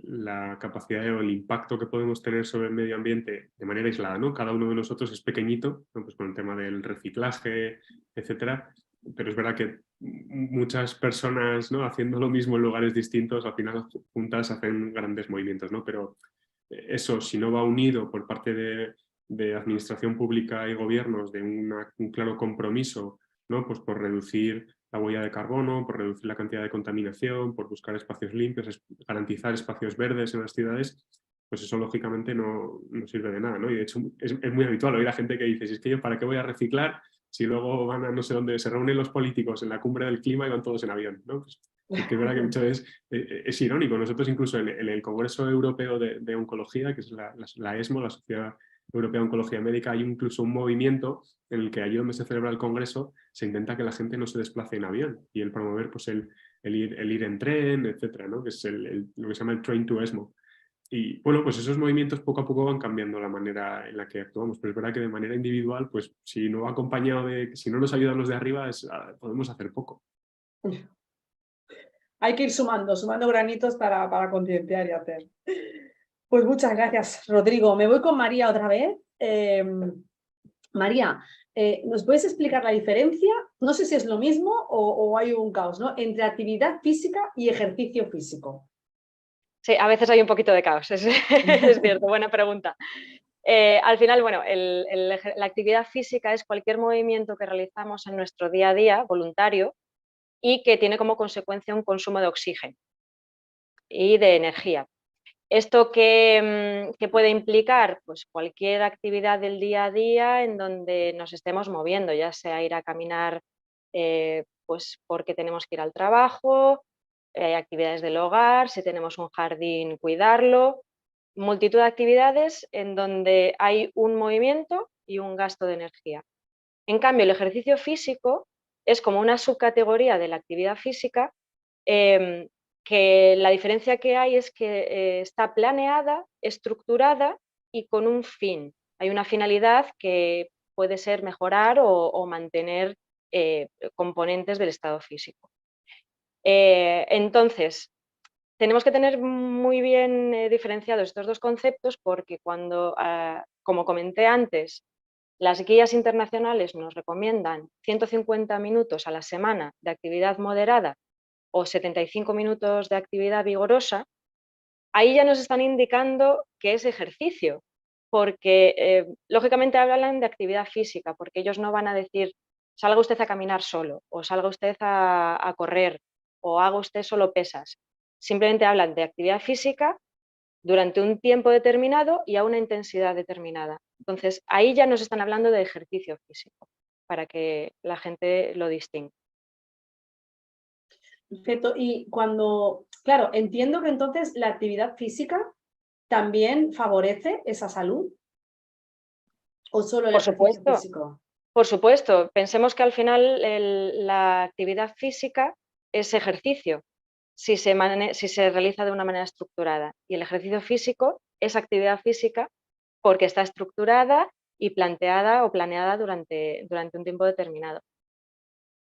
la capacidad o el impacto que podemos tener sobre el medio ambiente de manera aislada, ¿no? Cada uno de nosotros es pequeñito, ¿no? Pues con el tema del reciclaje, etcétera, pero es verdad que muchas personas, ¿no? Haciendo lo mismo en lugares distintos, al final juntas hacen grandes movimientos, ¿no? Pero eso, si no va unido por parte de administración pública y gobiernos de un claro compromiso, ¿no? Pues por reducir la huella de carbono, por reducir la cantidad de contaminación, por buscar espacios limpios, garantizar espacios verdes en las ciudades, pues eso lógicamente no sirve de nada, ¿no? Y de hecho es muy habitual oír a gente que dice, si es que yo para qué voy a reciclar si luego van a no sé dónde, se reúnen los políticos en la cumbre del clima y van todos en avión, ¿no? Pues, es que es verdad que muchas veces es irónico. Nosotros incluso en el Congreso Europeo de Oncología, que es la ESMO, la Sociedad Europea de Oncología Médica, hay incluso un movimiento en el que allí donde se celebra el Congreso se intenta que la gente no se desplace en avión y el promover pues, el ir en tren, etcétera, ¿no? Que es lo que se llama el Train to ESMO. Y bueno, pues esos movimientos poco a poco van cambiando la manera en la que actuamos, pero es verdad que de manera individual, pues si no va acompañado si no nos ayudan los de arriba, podemos hacer poco. Hay que ir sumando granitos para concienciar y hacer. Pues muchas gracias, Rodrigo. Me voy con María otra vez. María, ¿nos puedes explicar la diferencia? No sé si es lo mismo o hay un caos, ¿no? Entre actividad física y ejercicio físico. Sí, a veces hay un poquito de caos, es cierto, buena pregunta. Al final, bueno, la actividad física es cualquier movimiento que realizamos en nuestro día a día, voluntario, y que tiene como consecuencia un consumo de oxígeno y de energía. ¿Esto qué puede implicar? Pues cualquier actividad del día a día en donde nos estemos moviendo, ya sea ir a caminar pues porque tenemos que ir al trabajo, actividades del hogar, si tenemos un jardín, cuidarlo, multitud de actividades en donde hay un movimiento y un gasto de energía. En cambio, el ejercicio físico es como una subcategoría de la actividad física que la diferencia que hay es que está planeada, estructurada y con un fin. Hay una finalidad que puede ser mejorar o mantener componentes del estado físico. Entonces, tenemos que tener muy bien diferenciados estos dos conceptos porque cuando, como comenté antes, las guías internacionales nos recomiendan 150 minutos a la semana de actividad moderada o 75 minutos de actividad vigorosa, ahí ya nos están indicando que es ejercicio, porque lógicamente hablan de actividad física, porque ellos no van a decir salga usted a caminar solo, o salga usted a correr, o haga usted solo pesas. Simplemente hablan de actividad física durante un tiempo determinado y a una intensidad determinada. Entonces, ahí ya nos están hablando de ejercicio físico, para que la gente lo distinga. Perfecto. Y cuando, claro, entiendo que entonces la actividad física también favorece esa salud, ¿o solo el Por ejercicio supuesto. físico? Por supuesto, pensemos que al final la actividad física es ejercicio si se realiza de una manera estructurada, y el ejercicio físico es actividad física porque está estructurada y planteada o planeada durante un tiempo determinado.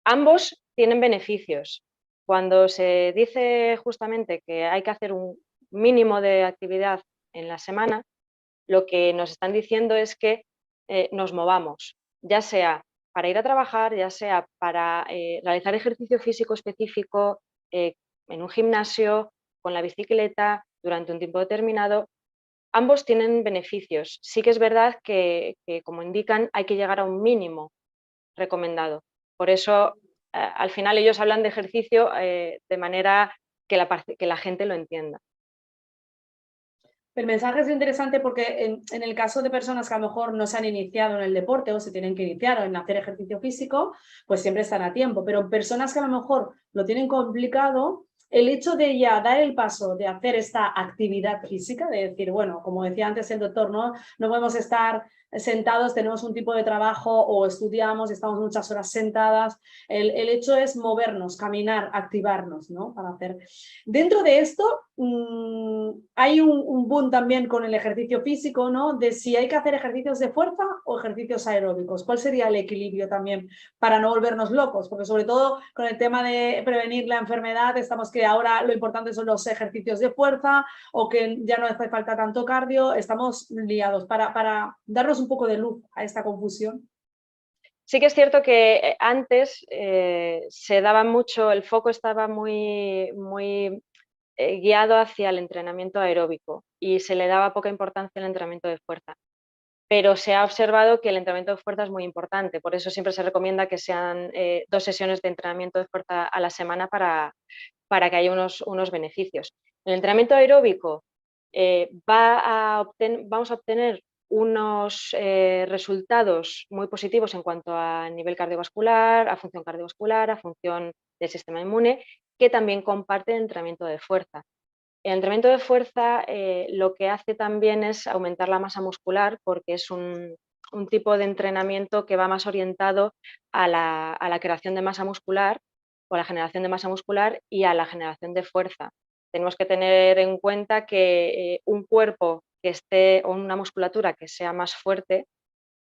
Ambos tienen beneficios. Cuando se dice justamente que hay que hacer un mínimo de actividad en la semana, lo que nos están diciendo es que nos movamos, ya sea para ir a trabajar, ya sea para realizar ejercicio físico específico en un gimnasio, con la bicicleta, durante un tiempo determinado. Ambos tienen beneficios. Sí que es verdad que, como indican, hay que llegar a un mínimo recomendado. Por eso, al final ellos hablan de ejercicio de manera que la gente lo entienda. El mensaje es interesante porque en el caso de personas que a lo mejor no se han iniciado en el deporte o se tienen que iniciar o en hacer ejercicio físico, pues siempre están a tiempo. Pero personas que a lo mejor lo tienen complicado, el hecho de ya dar el paso de hacer esta actividad física, de decir, bueno, como decía antes el doctor, no podemos estar sentados, tenemos un tipo de trabajo o estudiamos, estamos muchas horas sentadas. El hecho es movernos, caminar, activarnos, ¿no? Para hacer. Dentro de esto hay un boom también con el ejercicio físico, ¿no? De si hay que hacer ejercicios de fuerza o ejercicios aeróbicos. ¿Cuál sería el equilibrio también para no volvernos locos? Porque sobre todo con el tema de prevenir la enfermedad, estamos que ahora lo importante son los ejercicios de fuerza o que ya no hace falta tanto cardio, estamos liados. Para darnos un poco de luz a esta confusión. Sí que es cierto que antes se daba mucho, el foco estaba muy guiado hacia el entrenamiento aeróbico y se le daba poca importancia al entrenamiento de fuerza. Pero se ha observado que el entrenamiento de fuerza es muy importante, por eso siempre se recomienda que sean 2 sesiones de entrenamiento de fuerza a la semana para que haya unos beneficios. El entrenamiento aeróbico vamos a obtener unos resultados muy positivos en cuanto a nivel cardiovascular, a función cardiovascular, a función del sistema inmune, que también comparte el entrenamiento de fuerza. El entrenamiento de fuerza lo que hace también es aumentar la masa muscular porque es un tipo de entrenamiento que va más orientado a la creación de masa muscular o a la generación de masa muscular y a la generación de fuerza. Tenemos que tener en cuenta que un cuerpo que esté o una musculatura que sea más fuerte,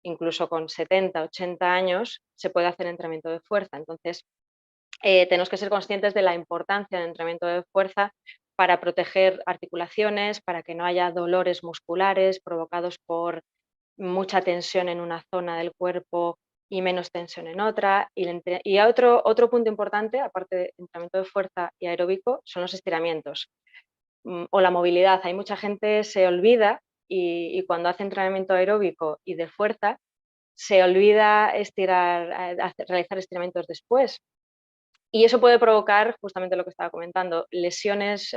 incluso con 70, 80 años, se puede hacer entrenamiento de fuerza. Entonces, tenemos que ser conscientes de la importancia del entrenamiento de fuerza para proteger articulaciones, para que no haya dolores musculares provocados por mucha tensión en una zona del cuerpo y menos tensión en otra. Y otro punto importante, aparte de entrenamiento de fuerza y aeróbico, son los estiramientos o la movilidad. Hay mucha gente se olvida y cuando hace entrenamiento aeróbico y de fuerza, se olvida realizar estiramientos después. Y eso puede provocar, justamente lo que estaba comentando, lesiones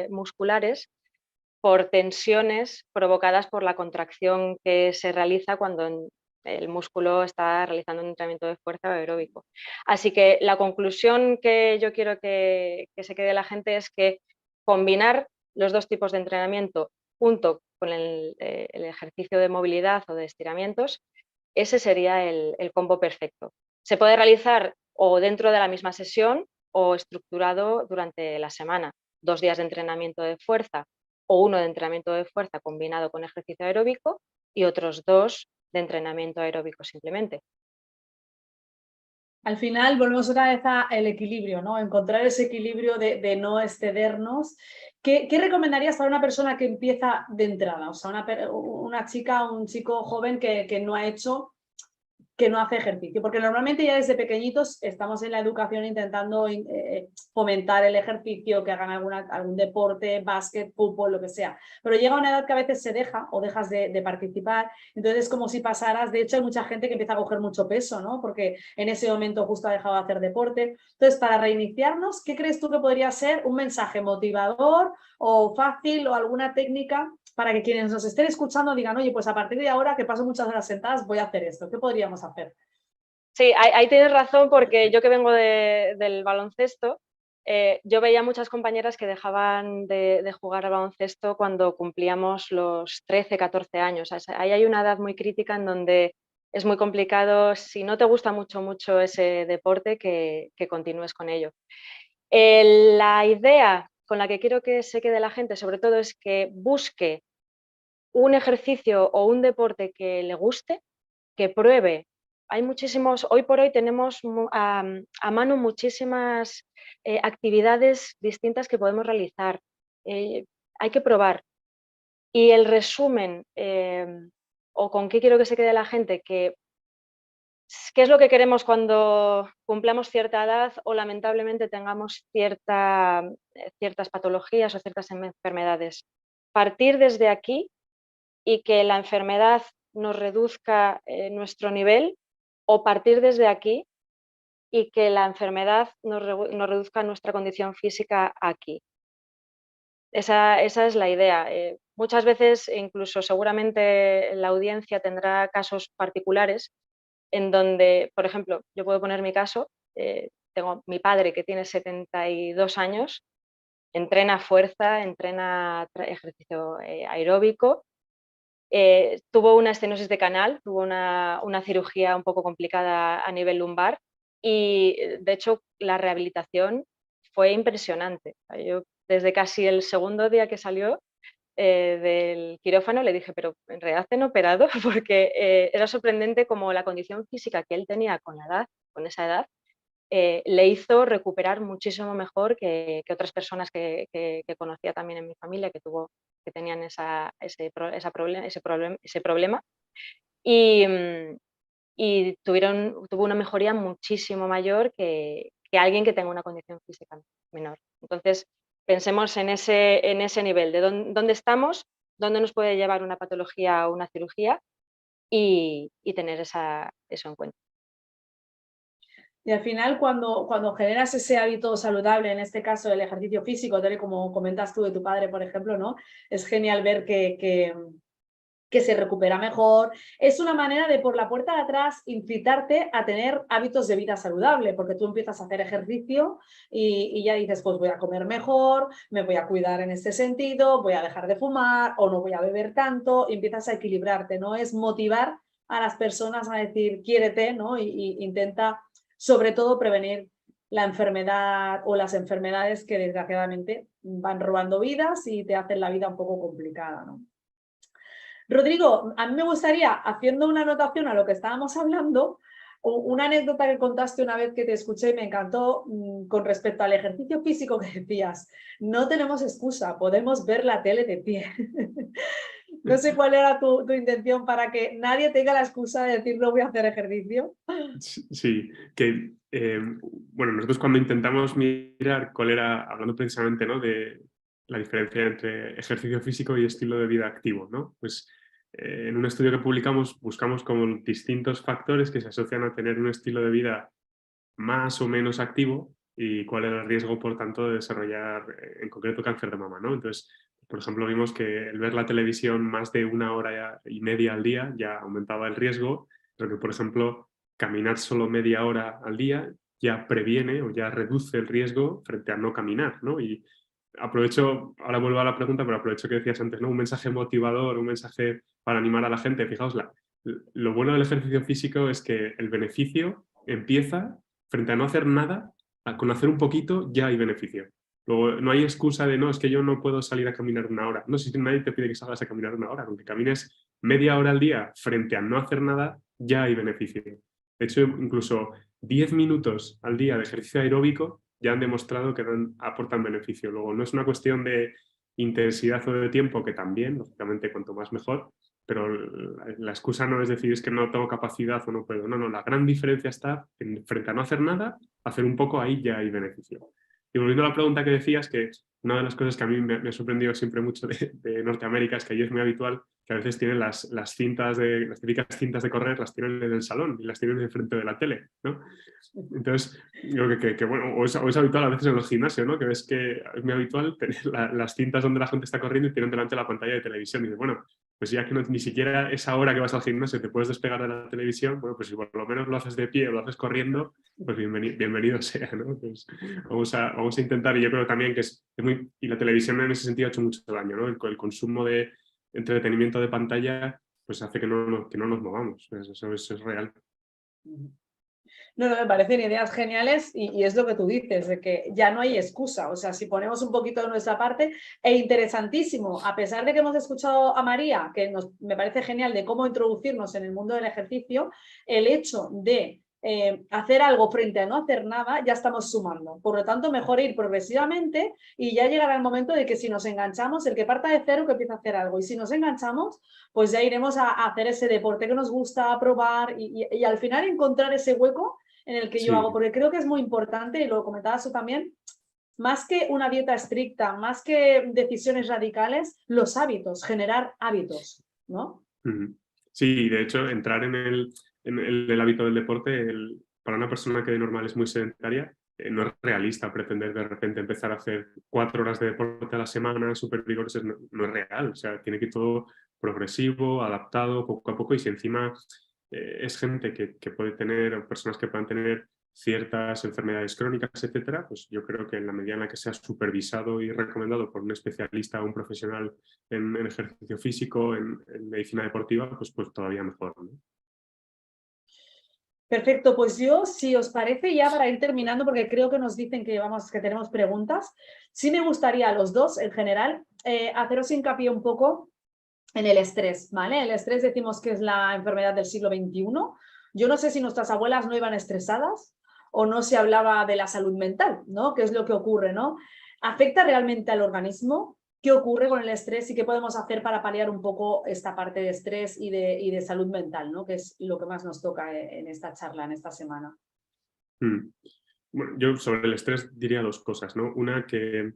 musculares por tensiones provocadas por la contracción que se realiza cuando el músculo está realizando un entrenamiento de fuerza aeróbico. Así que la conclusión que yo quiero que se quede la gente es que combinar los dos tipos de entrenamiento junto con el ejercicio de movilidad o de estiramientos, ese sería el combo perfecto. Se puede realizar o dentro de la misma sesión o estructurado durante la semana. 2 días de entrenamiento de fuerza o 1 de entrenamiento de fuerza combinado con ejercicio aeróbico y otros 2 de entrenamiento aeróbico simplemente. Al final volvemos otra vez al equilibrio, ¿no? Encontrar ese equilibrio de no excedernos. ¿Qué recomendarías para una persona que empieza de entrada? O sea, una chica o un chico joven que no ha hecho, que no hace ejercicio, porque normalmente ya desde pequeñitos estamos en la educación intentando fomentar el ejercicio, que hagan algún deporte, básquet, fútbol, lo que sea, pero llega una edad que a veces se deja o dejas de participar, entonces es como si pasaras, de hecho hay mucha gente que empieza a coger mucho peso, ¿no? Porque en ese momento justo ha dejado de hacer deporte. Entonces, para reiniciarnos, ¿qué crees tú que podría ser un mensaje motivador o fácil o alguna técnica para que quienes nos estén escuchando digan, oye, pues a partir de ahora que paso muchas horas sentadas voy a hacer esto? ¿Qué podríamos hacer? Sí, ahí tienes razón, porque yo que vengo del baloncesto, yo veía muchas compañeras que dejaban de jugar al baloncesto cuando cumplíamos los 13, 14 años. Ahí hay una edad muy crítica en donde es muy complicado, si no te gusta mucho ese deporte, que continúes con ello. La idea con la que quiero que se quede la gente, sobre todo, es que busque un ejercicio o un deporte que le guste, que pruebe. Hay muchísimos, hoy por hoy tenemos a mano muchísimas actividades distintas que podemos realizar. Hay que probar. Y el resumen, o con qué quiero que se quede la gente, ¿qué es lo que queremos cuando cumplamos cierta edad o lamentablemente tengamos ciertas patologías o ciertas enfermedades? Partir desde aquí y que la enfermedad nos reduzca nuestro nivel, o partir desde aquí y que la enfermedad nos reduzca nuestra condición física aquí. Esa es la idea. Muchas veces, incluso seguramente la audiencia tendrá casos particulares en donde, por ejemplo, yo puedo poner mi caso, tengo mi padre que tiene 72 años, entrena fuerza, entrena ejercicio aeróbico. Tuvo una estenosis de canal, tuvo una cirugía un poco complicada a nivel lumbar y, de hecho, la rehabilitación fue impresionante. Yo, desde casi el segundo día que salió del quirófano, le dije, pero en realidad te han operado, porque era sorprendente como la condición física que él tenía con esa edad, le hizo recuperar muchísimo mejor que otras personas que conocía también en mi familia que tenían ese problema. Y tuvo una mejoría muchísimo mayor que alguien que tenga una condición física menor. Entonces, pensemos en ese nivel, de dónde estamos, dónde nos puede llevar una patología o una cirugía, y tener eso en cuenta. Y al final, cuando generas ese hábito saludable, en este caso el ejercicio físico, tal y como comentas tú de tu padre, por ejemplo, ¿no? Es genial ver que se recupera mejor. Es una manera de, por la puerta de atrás, incitarte a tener hábitos de vida saludable, porque tú empiezas a hacer ejercicio y ya dices, pues voy a comer mejor, me voy a cuidar en este sentido, voy a dejar de fumar o no voy a beber tanto, y empiezas a equilibrarte, ¿no? Es motivar a las personas a decir, quiérete, ¿no? Y intenta, sobre todo, prevenir la enfermedad o las enfermedades que desgraciadamente van robando vidas y te hacen la vida un poco complicada, ¿no? Rodrigo, a mí me gustaría, haciendo una anotación a lo que estábamos hablando, una anécdota que contaste una vez que te escuché y me encantó, con respecto al ejercicio físico, que decías, no tenemos excusa, podemos ver la tele de pie. No sé cuál era tu intención para que nadie tenga la excusa de decir no voy a hacer ejercicio. Sí, que bueno, nosotros cuando intentamos mirar cuál era, hablando precisamente, ¿no?, de la diferencia entre ejercicio físico y estilo de vida activo, ¿no? Pues en un estudio que publicamos buscamos como distintos factores que se asocian a tener un estilo de vida más o menos activo y cuál era el riesgo, por tanto, de desarrollar en concreto cáncer de mama, ¿no? Entonces, por ejemplo, vimos que el ver la televisión más de 1 hora y media al día ya aumentaba el riesgo, pero que, por ejemplo, caminar solo media hora al día ya previene o ya reduce el riesgo frente a no caminar, ¿no? Y aprovecho, ahora vuelvo a la pregunta, pero aprovecho que decías antes, ¿no? Un mensaje motivador, un mensaje para animar a la gente. Fijaos, lo bueno del ejercicio físico es que el beneficio empieza frente a no hacer nada, con hacer un poquito ya hay beneficio. Luego, no hay excusa de, no, es que yo no puedo salir a caminar 1 hora. No, si nadie te pide que salgas a caminar 1 hora, aunque camines media hora al día frente a no hacer nada, ya hay beneficio. De hecho, incluso 10 minutos al día de ejercicio aeróbico ya han demostrado que aportan beneficio. Luego, no es una cuestión de intensidad o de tiempo, que también, lógicamente, cuanto más mejor, pero la excusa no es decir es que no tengo capacidad o no puedo. No, la gran diferencia está en, frente a no hacer nada, hacer un poco, ahí ya hay beneficio. Y volviendo a la pregunta que decías, que una de las cosas que a mí me ha sorprendido siempre mucho de Norteamérica es que allí es muy habitual que a veces tienen las típicas cintas de correr, las tienen en el salón y las tienen enfrente de la tele, ¿no? Entonces, yo que bueno, o es habitual a veces en los gimnasios, ¿no? Que ves que es muy habitual tener las cintas donde la gente está corriendo y tienen delante la pantalla de televisión. Y dices, bueno, pues ya que ni siquiera esa hora que vas al gimnasio te puedes despegar de la televisión, bueno, pues si por lo menos lo haces de pie o lo haces corriendo, pues bienvenido sea, ¿no? Pues vamos a intentar, y yo creo también que y la televisión en ese sentido ha hecho mucho daño, ¿no? El consumo de entretenimiento de pantalla pues hace que no nos movamos, eso es real. No, me parecen ideas geniales y es lo que tú dices, de que ya no hay excusa. O sea, si ponemos un poquito de nuestra parte, e interesantísimo, a pesar de que hemos escuchado a María, que me parece genial de cómo introducirnos en el mundo del ejercicio, el hecho de hacer algo frente a no hacer nada, ya estamos sumando. Por lo tanto, mejor ir progresivamente y ya llegará el momento de que si nos enganchamos, el que parta de cero que empieza a hacer algo. Y si nos enganchamos, pues ya iremos a hacer ese deporte que nos gusta, a probar y al final encontrar ese hueco en el que yo hago, porque creo que es muy importante, y lo comentabas tú también, más que una dieta estricta, más que decisiones radicales, los hábitos, generar hábitos, ¿no? Sí, de hecho, entrar en el hábito del deporte, para una persona que de normal es muy sedentaria, no es realista pretender de repente empezar a hacer 4 horas de deporte a la semana, súper vigorosos, no es real. O sea, tiene que ir todo progresivo, adaptado, poco a poco, y si encima es gente que puede tener, o personas que puedan tener ciertas enfermedades crónicas, etcétera, pues yo creo que en la medida en la que sea supervisado y recomendado por un especialista o un profesional en ejercicio físico, en medicina deportiva, pues todavía mejor, ¿no? Perfecto, pues yo, si os parece, ya para ir terminando, porque creo que nos dicen que tenemos preguntas, sí me gustaría a los dos, en general, haceros hincapié un poco en el estrés, ¿vale? El estrés decimos que es la enfermedad del siglo XXI. Yo no sé si nuestras abuelas no iban estresadas o no se hablaba de la salud mental, ¿no? ¿Qué es lo que ocurre, no? ¿Afecta realmente al organismo? ¿Qué ocurre con el estrés y qué podemos hacer para paliar un poco esta parte de estrés y de salud mental, ¿no? Que es lo que más nos toca en esta charla, en esta semana. Bueno, yo sobre el estrés diría 2 cosas, ¿no? Una que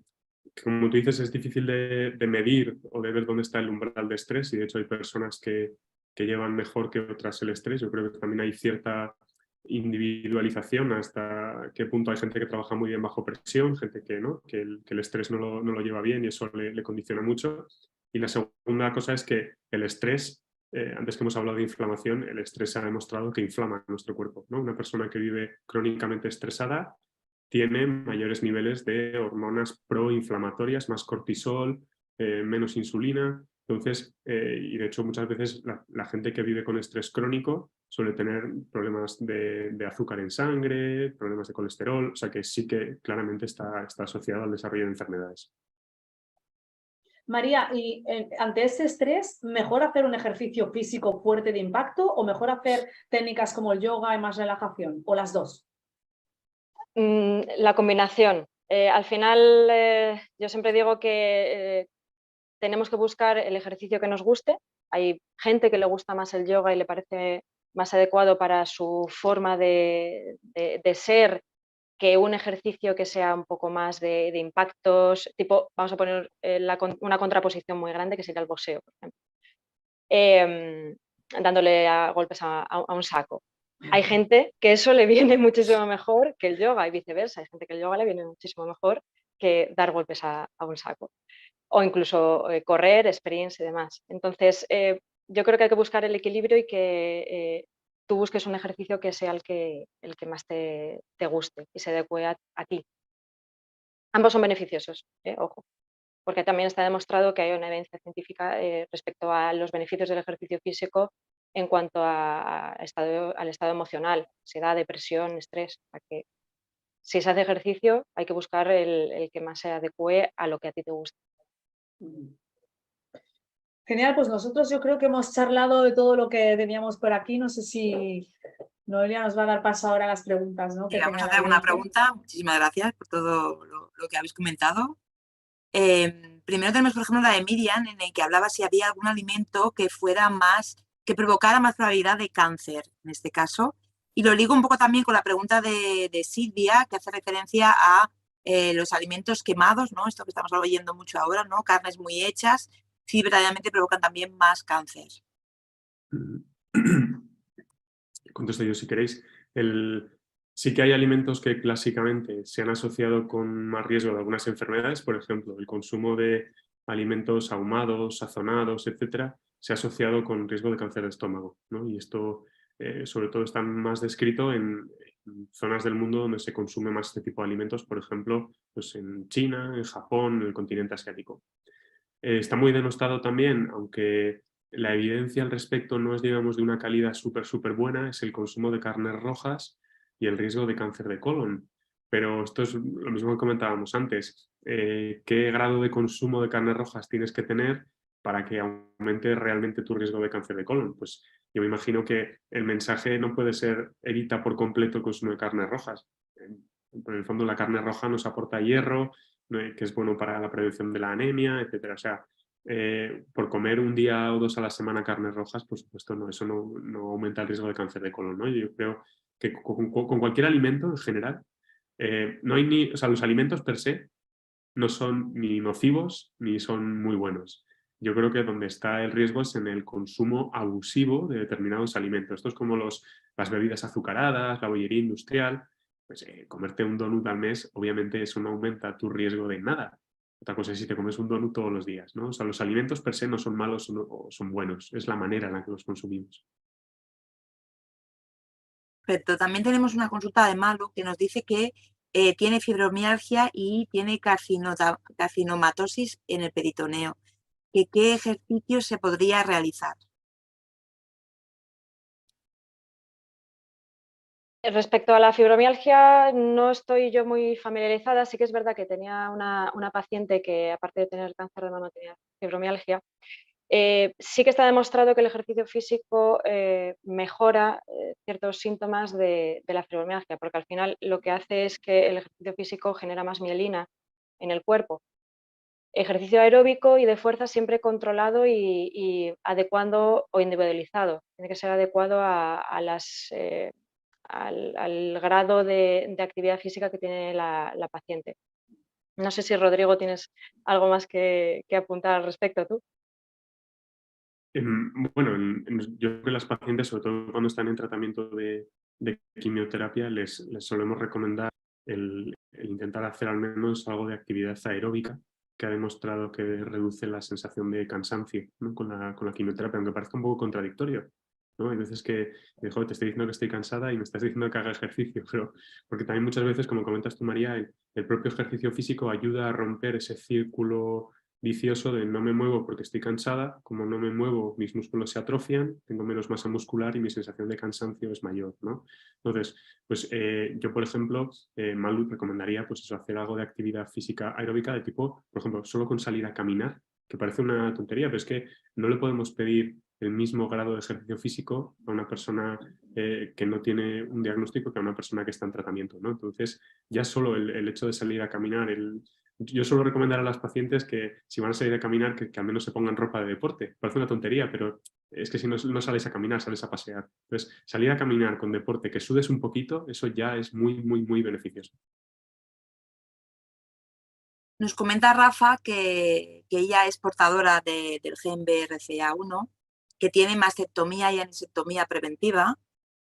como tú dices, es difícil de medir o de ver dónde está el umbral de estrés, y de hecho hay personas que llevan mejor que otras el estrés. Yo creo que también hay cierta individualización hasta qué punto hay gente que trabaja muy bien bajo presión, gente que no, que el estrés no lo lleva bien y eso le condiciona mucho. Y la segunda cosa es que el estrés, antes que hemos hablado de inflamación, el estrés se ha demostrado que inflama nuestro cuerpo, ¿no? Una persona que vive crónicamente estresada tiene mayores niveles de hormonas proinflamatorias, más cortisol, menos insulina. Entonces, y de hecho muchas veces la gente que vive con estrés crónico suele tener problemas de azúcar en sangre, problemas de colesterol, o sea que sí que claramente está asociado al desarrollo de enfermedades. María, y ante ese estrés, ¿mejor hacer un ejercicio físico fuerte de impacto o mejor hacer técnicas como el yoga y más relajación? ¿O las dos? La combinación. Al final, yo siempre digo que tenemos que buscar el ejercicio que nos guste. Hay gente que le gusta más el yoga y le parece más adecuado para su forma de ser que un ejercicio que sea un poco más de impactos, tipo, vamos a poner una contraposición muy grande que sería el boxeo, por ejemplo, dándole golpes a un saco. Hay gente que eso le viene muchísimo mejor que el yoga y viceversa. Hay gente que el yoga le viene muchísimo mejor que dar golpes a un saco. O incluso correr, sprints y demás. Entonces, yo creo que hay que buscar el equilibrio y que tú busques un ejercicio que sea el que más te guste y se adecue a ti. Ambos son beneficiosos, ojo, porque también está demostrado que hay una evidencia científica respecto a los beneficios del ejercicio físico en cuanto al estado emocional, ansiedad, depresión, estrés. Que si se hace ejercicio hay que buscar el que más se adecue a lo que a ti te gusta. Genial, pues nosotros yo creo que hemos charlado de todo lo que teníamos por aquí. No sé si Noelia nos va a dar paso ahora a las preguntas, ¿no? Y que vamos a tenga hacer la una audiencia. pregunta. Muchísimas gracias por todo lo que habéis comentado. Primero tenemos, por ejemplo, la de Miriam, en el que hablaba si había algún alimento que fuera más, que provocara más probabilidad de cáncer, en este caso. Y lo ligo un poco también con la pregunta de Silvia, que hace referencia a los alimentos quemados, ¿no? Esto que estamos oyendo mucho ahora, ¿no? Carnes muy hechas, si verdaderamente provocan también más cáncer. Contesto yo si queréis. Sí que hay alimentos que clásicamente se han asociado con más riesgo de algunas enfermedades, por ejemplo, el consumo de alimentos ahumados, sazonados, etcétera, se ha asociado con riesgo de cáncer de estómago, ¿no? Y esto sobre todo está más descrito en zonas del mundo donde se consume más este tipo de alimentos, por ejemplo, pues en China, en Japón, en el continente asiático. Está muy denostado también, aunque la evidencia al respecto no es, digamos, de una calidad súper buena, es el consumo de carnes rojas y el riesgo de cáncer de colon. Pero esto es lo mismo que comentábamos antes. ¿Qué grado de consumo de carnes rojas tienes que tener para que aumente realmente tu riesgo de cáncer de colon? Pues yo me imagino que el mensaje no puede ser evita por completo el consumo de carnes rojas. En el fondo la carne roja nos aporta hierro, que es bueno para la prevención de la anemia, etcétera. O sea, por comer un día o dos a la semana carnes rojas, por supuesto, no, eso no aumenta el riesgo de cáncer de colon, ¿no? Yo creo que con cualquier alimento en general, no hay ni, o sea, los alimentos per se no son ni nocivos ni son muy buenos. Yo creo que donde está el riesgo es en el consumo abusivo de determinados alimentos. Esto es como las bebidas azucaradas, la bollería industrial. Pues comerte un donut al mes, obviamente eso no aumenta tu riesgo de nada. Otra cosa es si te comes un donut todos los días, ¿no? O sea, los alimentos per se no son malos o son buenos, es la manera en la que los consumimos. Perfecto. También tenemos una consulta de Malu que nos dice que tiene fibromialgia y tiene carcinomatosis en el peritoneo. ¿Qué ejercicios se podría realizar? Respecto a la fibromialgia, no estoy yo muy familiarizada. Sí que es verdad que tenía una paciente que, aparte de tener cáncer de mama, tenía fibromialgia. Sí que está demostrado que el ejercicio físico mejora ciertos síntomas de la fibromialgia, porque al final lo que hace es que el ejercicio físico genera más mielina en el cuerpo. Ejercicio aeróbico y de fuerza siempre controlado y adecuado o individualizado. Tiene que ser adecuado al grado de actividad física que tiene la paciente. No sé si, Rodrigo, tienes algo más que apuntar al respecto tú. Bueno, yo creo que las pacientes, sobre todo cuando están en tratamiento de quimioterapia, les solemos recomendar el intentar hacer al menos algo de actividad aeróbica, que ha demostrado que reduce la sensación de cansancio, ¿no? con la quimioterapia, aunque parezca un poco contradictorio, ¿no? Hay veces que, joder, te estoy diciendo que estoy cansada y me estás diciendo que haga ejercicio, pero porque también muchas veces, como comentas tú, María, el propio ejercicio físico ayuda a romper ese círculo vicioso de no me muevo porque estoy cansada, como no me muevo mis músculos se atrofian, tengo menos masa muscular y mi sensación de cansancio es mayor, ¿no? Entonces, pues yo, por ejemplo, Malu recomendaría pues eso, hacer algo de actividad física aeróbica de tipo, por ejemplo, solo con salir a caminar, que parece una tontería, pero es que no le podemos pedir el mismo grado de ejercicio físico a una persona que no tiene un diagnóstico que a una persona que está en tratamiento, ¿no? Entonces, ya solo el hecho de salir a caminar, yo suelo recomendar a las pacientes que si van a salir a caminar, que al menos se pongan ropa de deporte. Parece una tontería, pero es que si no sales a caminar, sales a pasear. Entonces, salir a caminar con deporte, que sudes un poquito, eso ya es muy beneficioso. Nos comenta Rafa que ella es portadora del gen BRCA1, que tiene mastectomía y anisectomía preventiva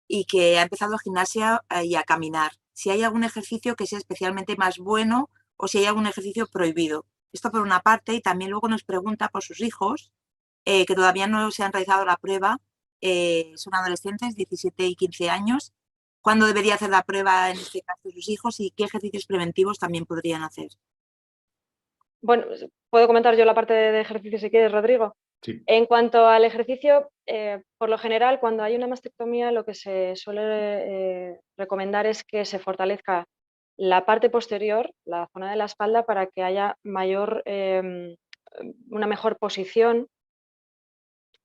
y que ha empezado a gimnasia y a caminar. Si hay algún ejercicio que sea especialmente más bueno o si hay algún ejercicio prohibido. Esto por una parte, y también luego nos pregunta por sus hijos, que todavía no se han realizado la prueba, son adolescentes, 17 y 15 años. ¿Cuándo debería hacer la prueba en este caso de sus hijos y qué ejercicios preventivos también podrían hacer? Bueno, puedo comentar yo la parte de ejercicio si quieres, Rodrigo. Sí. En cuanto al ejercicio, por lo general, cuando hay una mastectomía, lo que se suele recomendar es que se fortalezca la parte posterior, la zona de la espalda, para que haya una mejor posición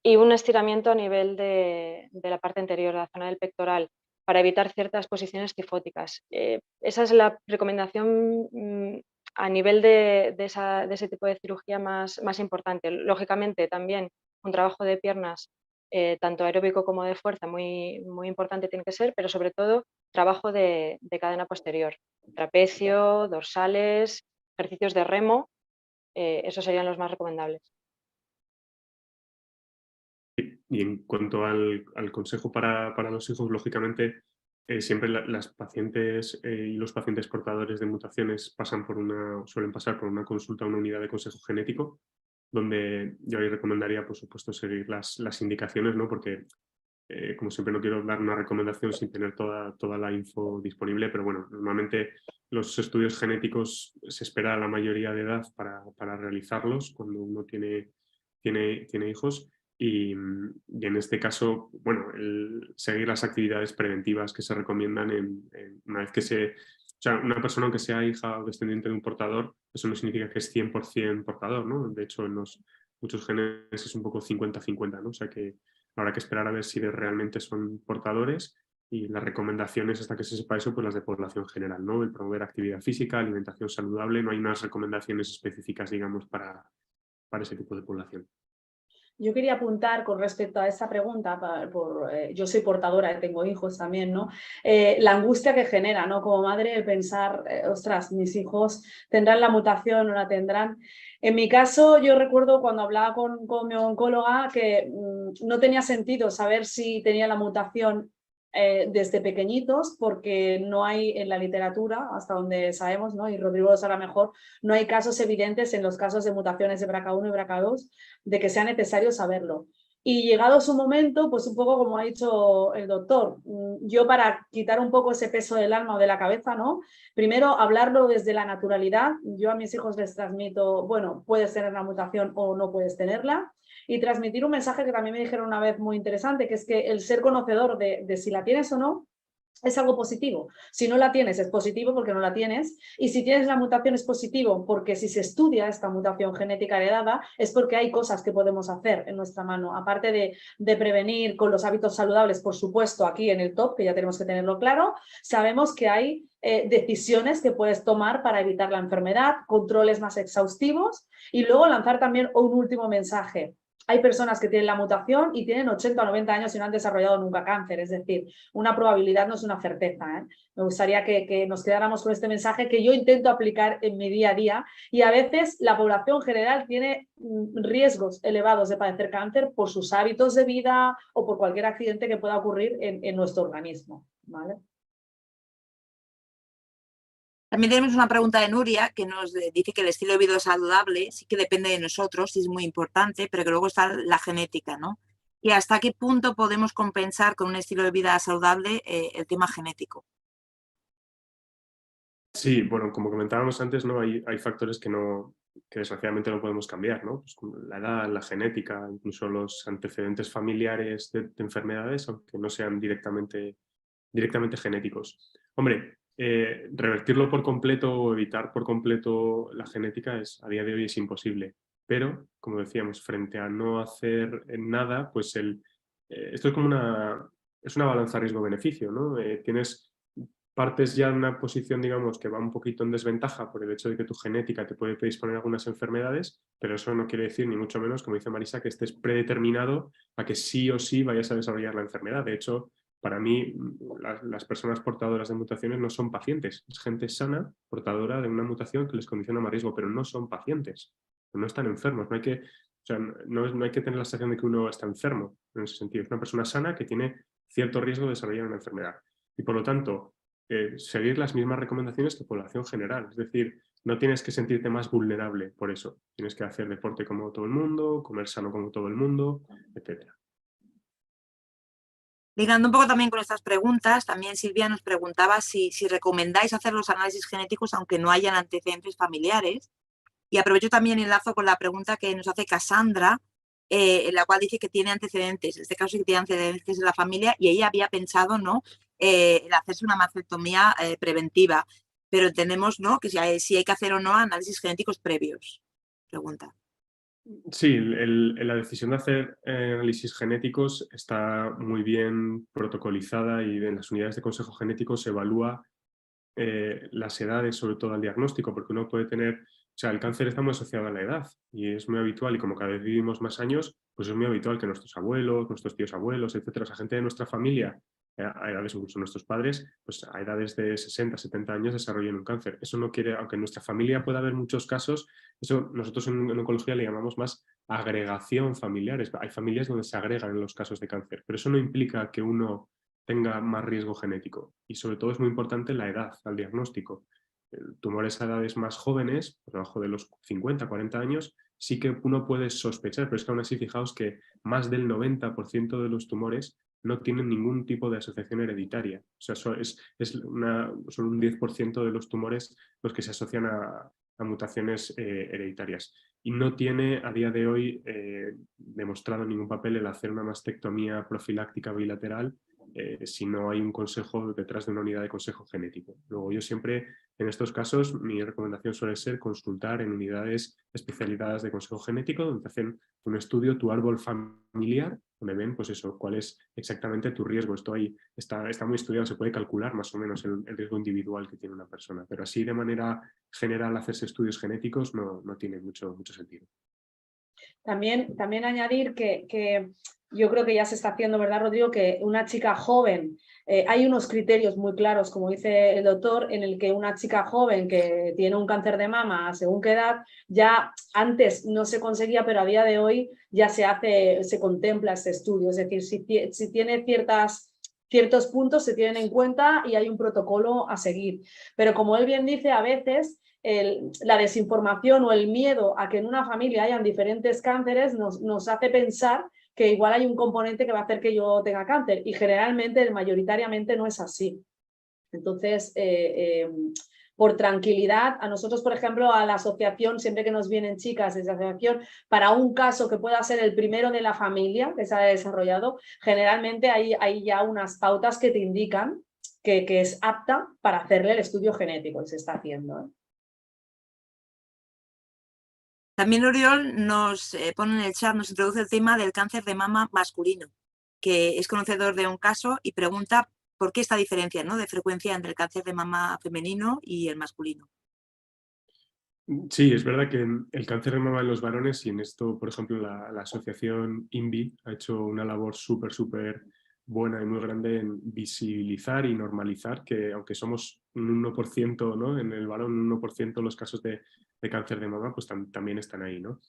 y un estiramiento a nivel de la parte anterior, la zona del pectoral. para evitar ciertas posiciones cifóticas. Esa es la recomendación a nivel de ese tipo de cirugía más importante. Lógicamente también un trabajo de piernas, tanto aeróbico como de fuerza, muy importante tiene que ser, pero sobre todo trabajo de cadena posterior, trapecio, dorsales, ejercicios de remo, esos serían los más recomendables. Y en cuanto al consejo para los hijos, lógicamente, siempre las pacientes y los pacientes portadores de mutaciones suelen pasar por una consulta a una unidad de consejo genético, donde yo ahí recomendaría, por supuesto, seguir las indicaciones, ¿no? Porque, como siempre, no quiero dar una recomendación sin tener toda la info disponible, pero bueno, normalmente los estudios genéticos se espera a la mayoría de edad para realizarlos cuando uno tiene hijos. Y en este caso, bueno, seguir las actividades preventivas que se recomiendan una vez que o sea, una persona aunque sea hija o descendiente de un portador, eso no significa que es 100% portador, ¿no? De hecho, en muchos genes es un poco 50-50, ¿no? O sea que habrá que esperar a ver si realmente son portadores, y las recomendaciones, hasta que se sepa eso, pues las de población general, ¿no? El promover actividad física, alimentación saludable, no hay unas recomendaciones específicas, digamos, para ese tipo de población. Yo quería apuntar con respecto a esa pregunta, yo soy portadora y tengo hijos también, ¿no? La angustia que genera, ¿no? Como madre, el pensar, ostras, mis hijos tendrán la mutación o la tendrán. En mi caso, yo recuerdo cuando hablaba con mi oncóloga que no tenía sentido saber si tenía la mutación desde pequeñitos, porque no hay en la literatura, hasta donde sabemos, ¿no? Y Rodrigo lo sabrá mejor, no hay casos evidentes en los casos de mutaciones de BRCA1 y BRCA2 de que sea necesario saberlo. Y llegado su momento, pues un poco como ha dicho el doctor, yo para quitar un poco ese peso del alma o de la cabeza, ¿no? Primero hablarlo desde la naturalidad. Yo a mis hijos les transmito, bueno, puedes tener la mutación o no puedes tenerla. Y transmitir un mensaje que también me dijeron una vez muy interesante, que es que el ser conocedor de si la tienes o no es algo positivo. Si no la tienes es positivo porque no la tienes, y si tienes la mutación es positivo porque si se estudia esta mutación genética heredada es porque hay cosas que podemos hacer en nuestra mano, aparte de prevenir con los hábitos saludables, por supuesto, aquí en el top, que ya tenemos que tenerlo claro, sabemos que hay decisiones que puedes tomar para evitar la enfermedad, controles más exhaustivos, y luego lanzar también un último mensaje. Hay personas que tienen la mutación y tienen 80 o 90 años y no han desarrollado nunca cáncer, es decir, una probabilidad no es una certeza, ¿eh? Me gustaría que nos quedáramos con este mensaje que yo intento aplicar en mi día a día, y a veces la población general tiene riesgos elevados de padecer cáncer por sus hábitos de vida o por cualquier accidente que pueda ocurrir en nuestro organismo, ¿vale? También tenemos una pregunta de Nuria que nos dice que el estilo de vida saludable sí que depende de nosotros y es muy importante, pero que luego está la genética, ¿no? ¿Y hasta qué punto podemos compensar con un estilo de vida saludable el tema genético? Sí, bueno, como comentábamos antes, ¿no? Hay factores que desgraciadamente no podemos cambiar, ¿no? Pues como la edad, la genética, incluso los antecedentes familiares de enfermedades, aunque no sean directamente genéticos. Hombre, revertirlo por completo o evitar por completo la genética a día de hoy es imposible. Pero, como decíamos, frente a no hacer nada, pues esto es como una balanza riesgo-beneficio, ¿no? Partes ya en una posición, digamos, que va un poquito en desventaja por el hecho de que tu genética te puede predisponer a algunas enfermedades, pero eso no quiere decir, ni mucho menos, como dice Marisa, que estés predeterminado a que sí o sí vayas a desarrollar la enfermedad. De hecho, para mí, las personas portadoras de mutaciones no son pacientes. Es gente sana, portadora de una mutación que les condiciona más riesgo, pero no son pacientes. No están enfermos. No hay que tener la sensación de que uno está enfermo en ese sentido. Es una persona sana que tiene cierto riesgo de desarrollar una enfermedad. Y por lo tanto, seguir las mismas recomendaciones que población general. Es decir, no tienes que sentirte más vulnerable por eso. Tienes que hacer deporte como todo el mundo, comer sano como todo el mundo, etc. Ligando un poco también con estas preguntas, también Silvia nos preguntaba si recomendáis hacer los análisis genéticos aunque no hayan antecedentes familiares. Y aprovecho también y enlazo con la pregunta que nos hace Cassandra, en la cual dice que tiene antecedentes, en este caso sí que tiene antecedentes de la familia, y ella había pensado, ¿no?, el hacerse una mastectomía preventiva, pero entendemos, ¿no?, que si hay que hacer o no análisis genéticos previos. Pregunta. Sí, la decisión de hacer análisis genéticos está muy bien protocolizada y en las unidades de consejo genético se evalúa las edades, sobre todo al diagnóstico, porque uno puede tener, o sea, el cáncer está muy asociado a la edad y es muy habitual, y como cada vez vivimos más años, pues es muy habitual que nuestros abuelos, nuestros tíos abuelos, etcétera, esa gente de nuestra familia, a edades incluso nuestros padres, pues a edades de 60, 70 años desarrollen un cáncer. Eso no quiere, aunque en nuestra familia pueda haber muchos casos, eso nosotros en oncología le llamamos más agregación familiar. Hay familias donde se agregan en los casos de cáncer, pero eso no implica que uno tenga más riesgo genético. Y sobre todo es muy importante la edad al diagnóstico. Tumores a edades más jóvenes, por debajo de los 50, 40 años, sí que uno puede sospechar, pero es que aún así fijaos que más del 90% de los tumores no tienen ningún tipo de asociación hereditaria. O sea, solo un 10% de los tumores los que se asocian a mutaciones hereditarias. Y no tiene a día de hoy demostrado ningún papel el hacer una mastectomía profiláctica bilateral si no hay un consejo detrás de una unidad de consejo genético. Luego yo siempre, en estos casos, mi recomendación suele ser consultar en unidades especializadas de consejo genético, donde hacen un estudio, tu árbol familiar, donde ven, pues eso, cuál es exactamente tu riesgo. Esto ahí está muy estudiado, se puede calcular más o menos el riesgo individual que tiene una persona, pero así de manera general hacerse estudios genéticos no tiene mucho sentido. También añadir que yo creo que ya se está haciendo, ¿verdad, Rodrigo? Que una chica joven, hay unos criterios muy claros, como dice el doctor, en el que una chica joven que tiene un cáncer de mama, según qué edad, ya antes no se conseguía, pero a día de hoy ya se contempla este estudio. Es decir, si tiene ciertos puntos se tienen en cuenta y hay un protocolo a seguir. Pero como él bien dice, a veces la desinformación o el miedo a que en una familia hayan diferentes cánceres nos hace pensar que igual hay un componente que va a hacer que yo tenga cáncer y generalmente, mayoritariamente no es así. Entonces, por tranquilidad, a nosotros, por ejemplo, a la asociación, siempre que nos vienen chicas de esa asociación, para un caso que pueda ser el primero de la familia que se ha desarrollado, generalmente hay ya unas pautas que te indican que es apta para hacerle el estudio genético y se está haciendo, ¿eh? También Oriol nos pone en el chat, nos introduce el tema del cáncer de mama masculino, que es conocedor de un caso y pregunta por qué esta diferencia, ¿no?, de frecuencia entre el cáncer de mama femenino y el masculino. Sí, es verdad que el cáncer de mama en los varones, y en esto, por ejemplo, la asociación INVI ha hecho una labor súper buena y muy grande en visibilizar y normalizar que aunque somos un 1%, ¿no?, en el varón un 1% los casos de cáncer de mama, pues también están ahí, ¿no?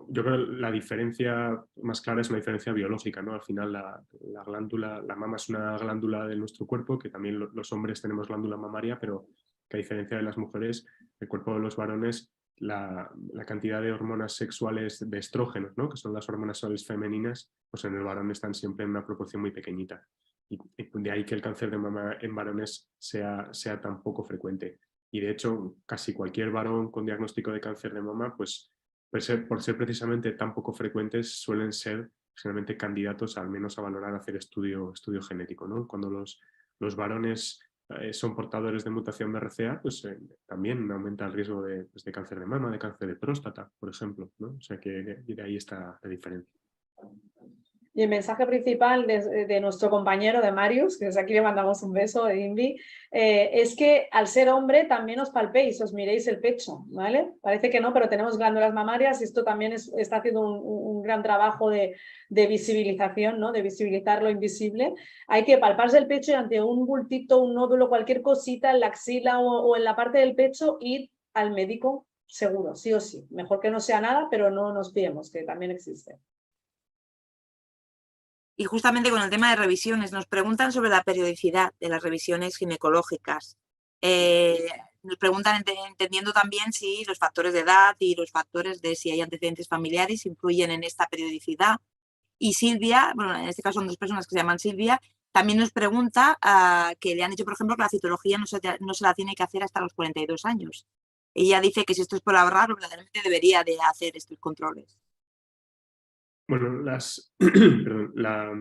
Yo creo que la diferencia más clara es una diferencia biológica, ¿no? Al final la glándula, la mama es una glándula de nuestro cuerpo, que también los hombres tenemos glándula mamaria, pero que a diferencia de las mujeres, el cuerpo de los varones, la cantidad de hormonas sexuales de estrógenos, ¿no?, que son las hormonas sexuales femeninas, pues en el varón están siempre en una proporción muy pequeñita. Y de ahí que el cáncer de mama en varones sea tan poco frecuente. Y de hecho, casi cualquier varón con diagnóstico de cáncer de mama, pues por ser precisamente tan poco frecuentes, suelen ser generalmente candidatos al menos a valorar hacer estudio genético, ¿no? Cuando los varones son portadores de mutación BRCA, pues también aumenta el riesgo de cáncer de mama, de cáncer de próstata, por ejemplo, ¿no? O sea que de ahí está la diferencia. Y el mensaje principal de nuestro compañero de Marius, que desde aquí le mandamos un beso de Invi, es que al ser hombre también os palpéis, os miréis el pecho, ¿vale? Parece que no, pero tenemos glándulas mamarias y esto también está haciendo un gran trabajo de visibilización, ¿no?, de visibilizar lo invisible. Hay que palparse el pecho y ante un bultito, un nódulo, cualquier cosita en la axila o en la parte del pecho, ir al médico seguro, sí o sí. Mejor que no sea nada, pero no nos fiemos, que también existe. Y justamente con el tema de revisiones, nos preguntan sobre la periodicidad de las revisiones ginecológicas. Nos preguntan entendiendo también si los factores de edad y los factores de si hay antecedentes familiares influyen en esta periodicidad. Y Silvia, bueno, en este caso son dos personas que se llaman Silvia, también nos pregunta que le han dicho, por ejemplo, que la citología no se la tiene que hacer hasta los 42 años. Ella dice que si esto es por ahorrar, verdaderamente debería de hacer estos controles. Bueno, perdón, la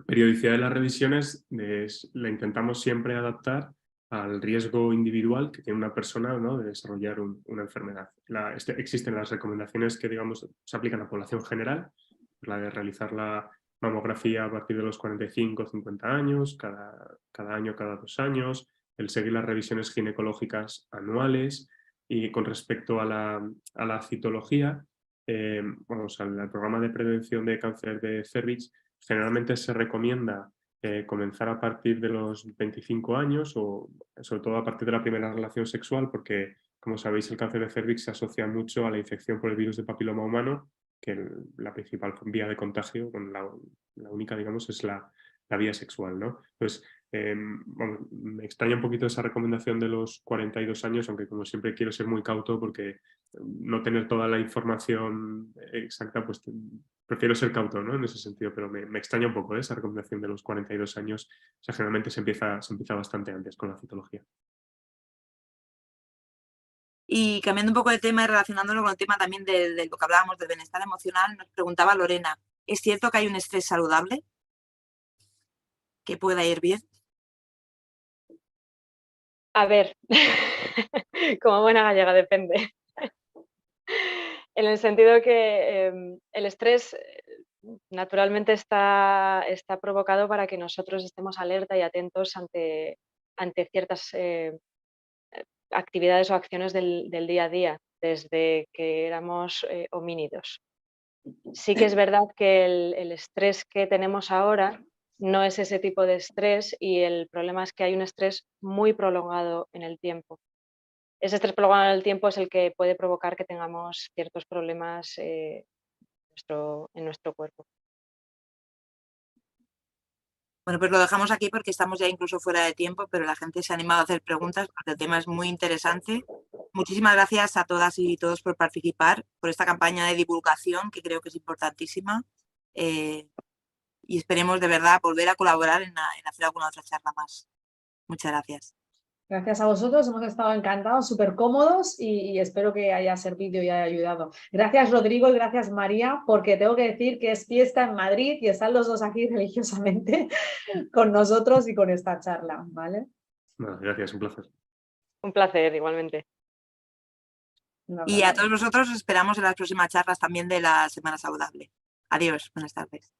periodicidad de las revisiones la intentamos siempre adaptar al riesgo individual que tiene una persona, ¿no?, de desarrollar una enfermedad. Existen las recomendaciones que, digamos, se aplican a la población general, la de realizar la mamografía a partir de los 45 o 50 años, cada año, cada 2 años, el seguir las revisiones ginecológicas anuales. Y con respecto a la citología, vamos, al programa de prevención de cáncer de cervix, generalmente se recomienda comenzar a partir de los 25 años o sobre todo a partir de la primera relación sexual, porque, como sabéis, el cáncer de cervix se asocia mucho a la infección por el virus de papiloma humano, que la principal vía de contagio, bueno, la única, digamos, es la vía sexual, ¿no? Entonces, bueno, me extraña un poquito esa recomendación de los 42 años, aunque como siempre quiero ser muy cauto porque no tener toda la información exacta, pues prefiero ser cauto, ¿no?, en ese sentido, pero me extraña un poco esa recomendación de los 42 años. O sea, generalmente se empieza bastante antes con la citología. Y cambiando un poco de tema y relacionándolo con el tema también de lo que hablábamos del bienestar emocional, nos preguntaba Lorena, ¿es cierto que hay un estrés saludable que pueda ir bien? A ver, como buena gallega, depende. En el sentido que el estrés naturalmente está provocado para que nosotros estemos alerta y atentos ante ciertas actividades o acciones del día a día, desde que éramos homínidos. Sí que es verdad que el estrés que tenemos ahora no es ese tipo de estrés y el problema es que hay un estrés muy prolongado en el tiempo. Ese estrés prolongado en el tiempo es el que puede provocar que tengamos ciertos problemas en nuestro cuerpo. Bueno, pues lo dejamos aquí porque estamos ya incluso fuera de tiempo, pero la gente se ha animado a hacer preguntas porque el tema es muy interesante. Muchísimas gracias a todas y todos por participar, por esta campaña de divulgación que creo que es importantísima. Y esperemos de verdad volver a colaborar en hacer alguna otra charla más. Muchas gracias. Gracias a vosotros, hemos estado encantados, súper cómodos y espero que haya servido y haya ayudado. Gracias Rodrigo y gracias María, porque tengo que decir que es fiesta en Madrid y están los dos aquí religiosamente con nosotros y con esta charla, ¿vale? Bueno, gracias, un placer. Un placer, igualmente. Y a todos vosotros os esperamos en las próximas charlas también de la Semana Saludable. Adiós, buenas tardes.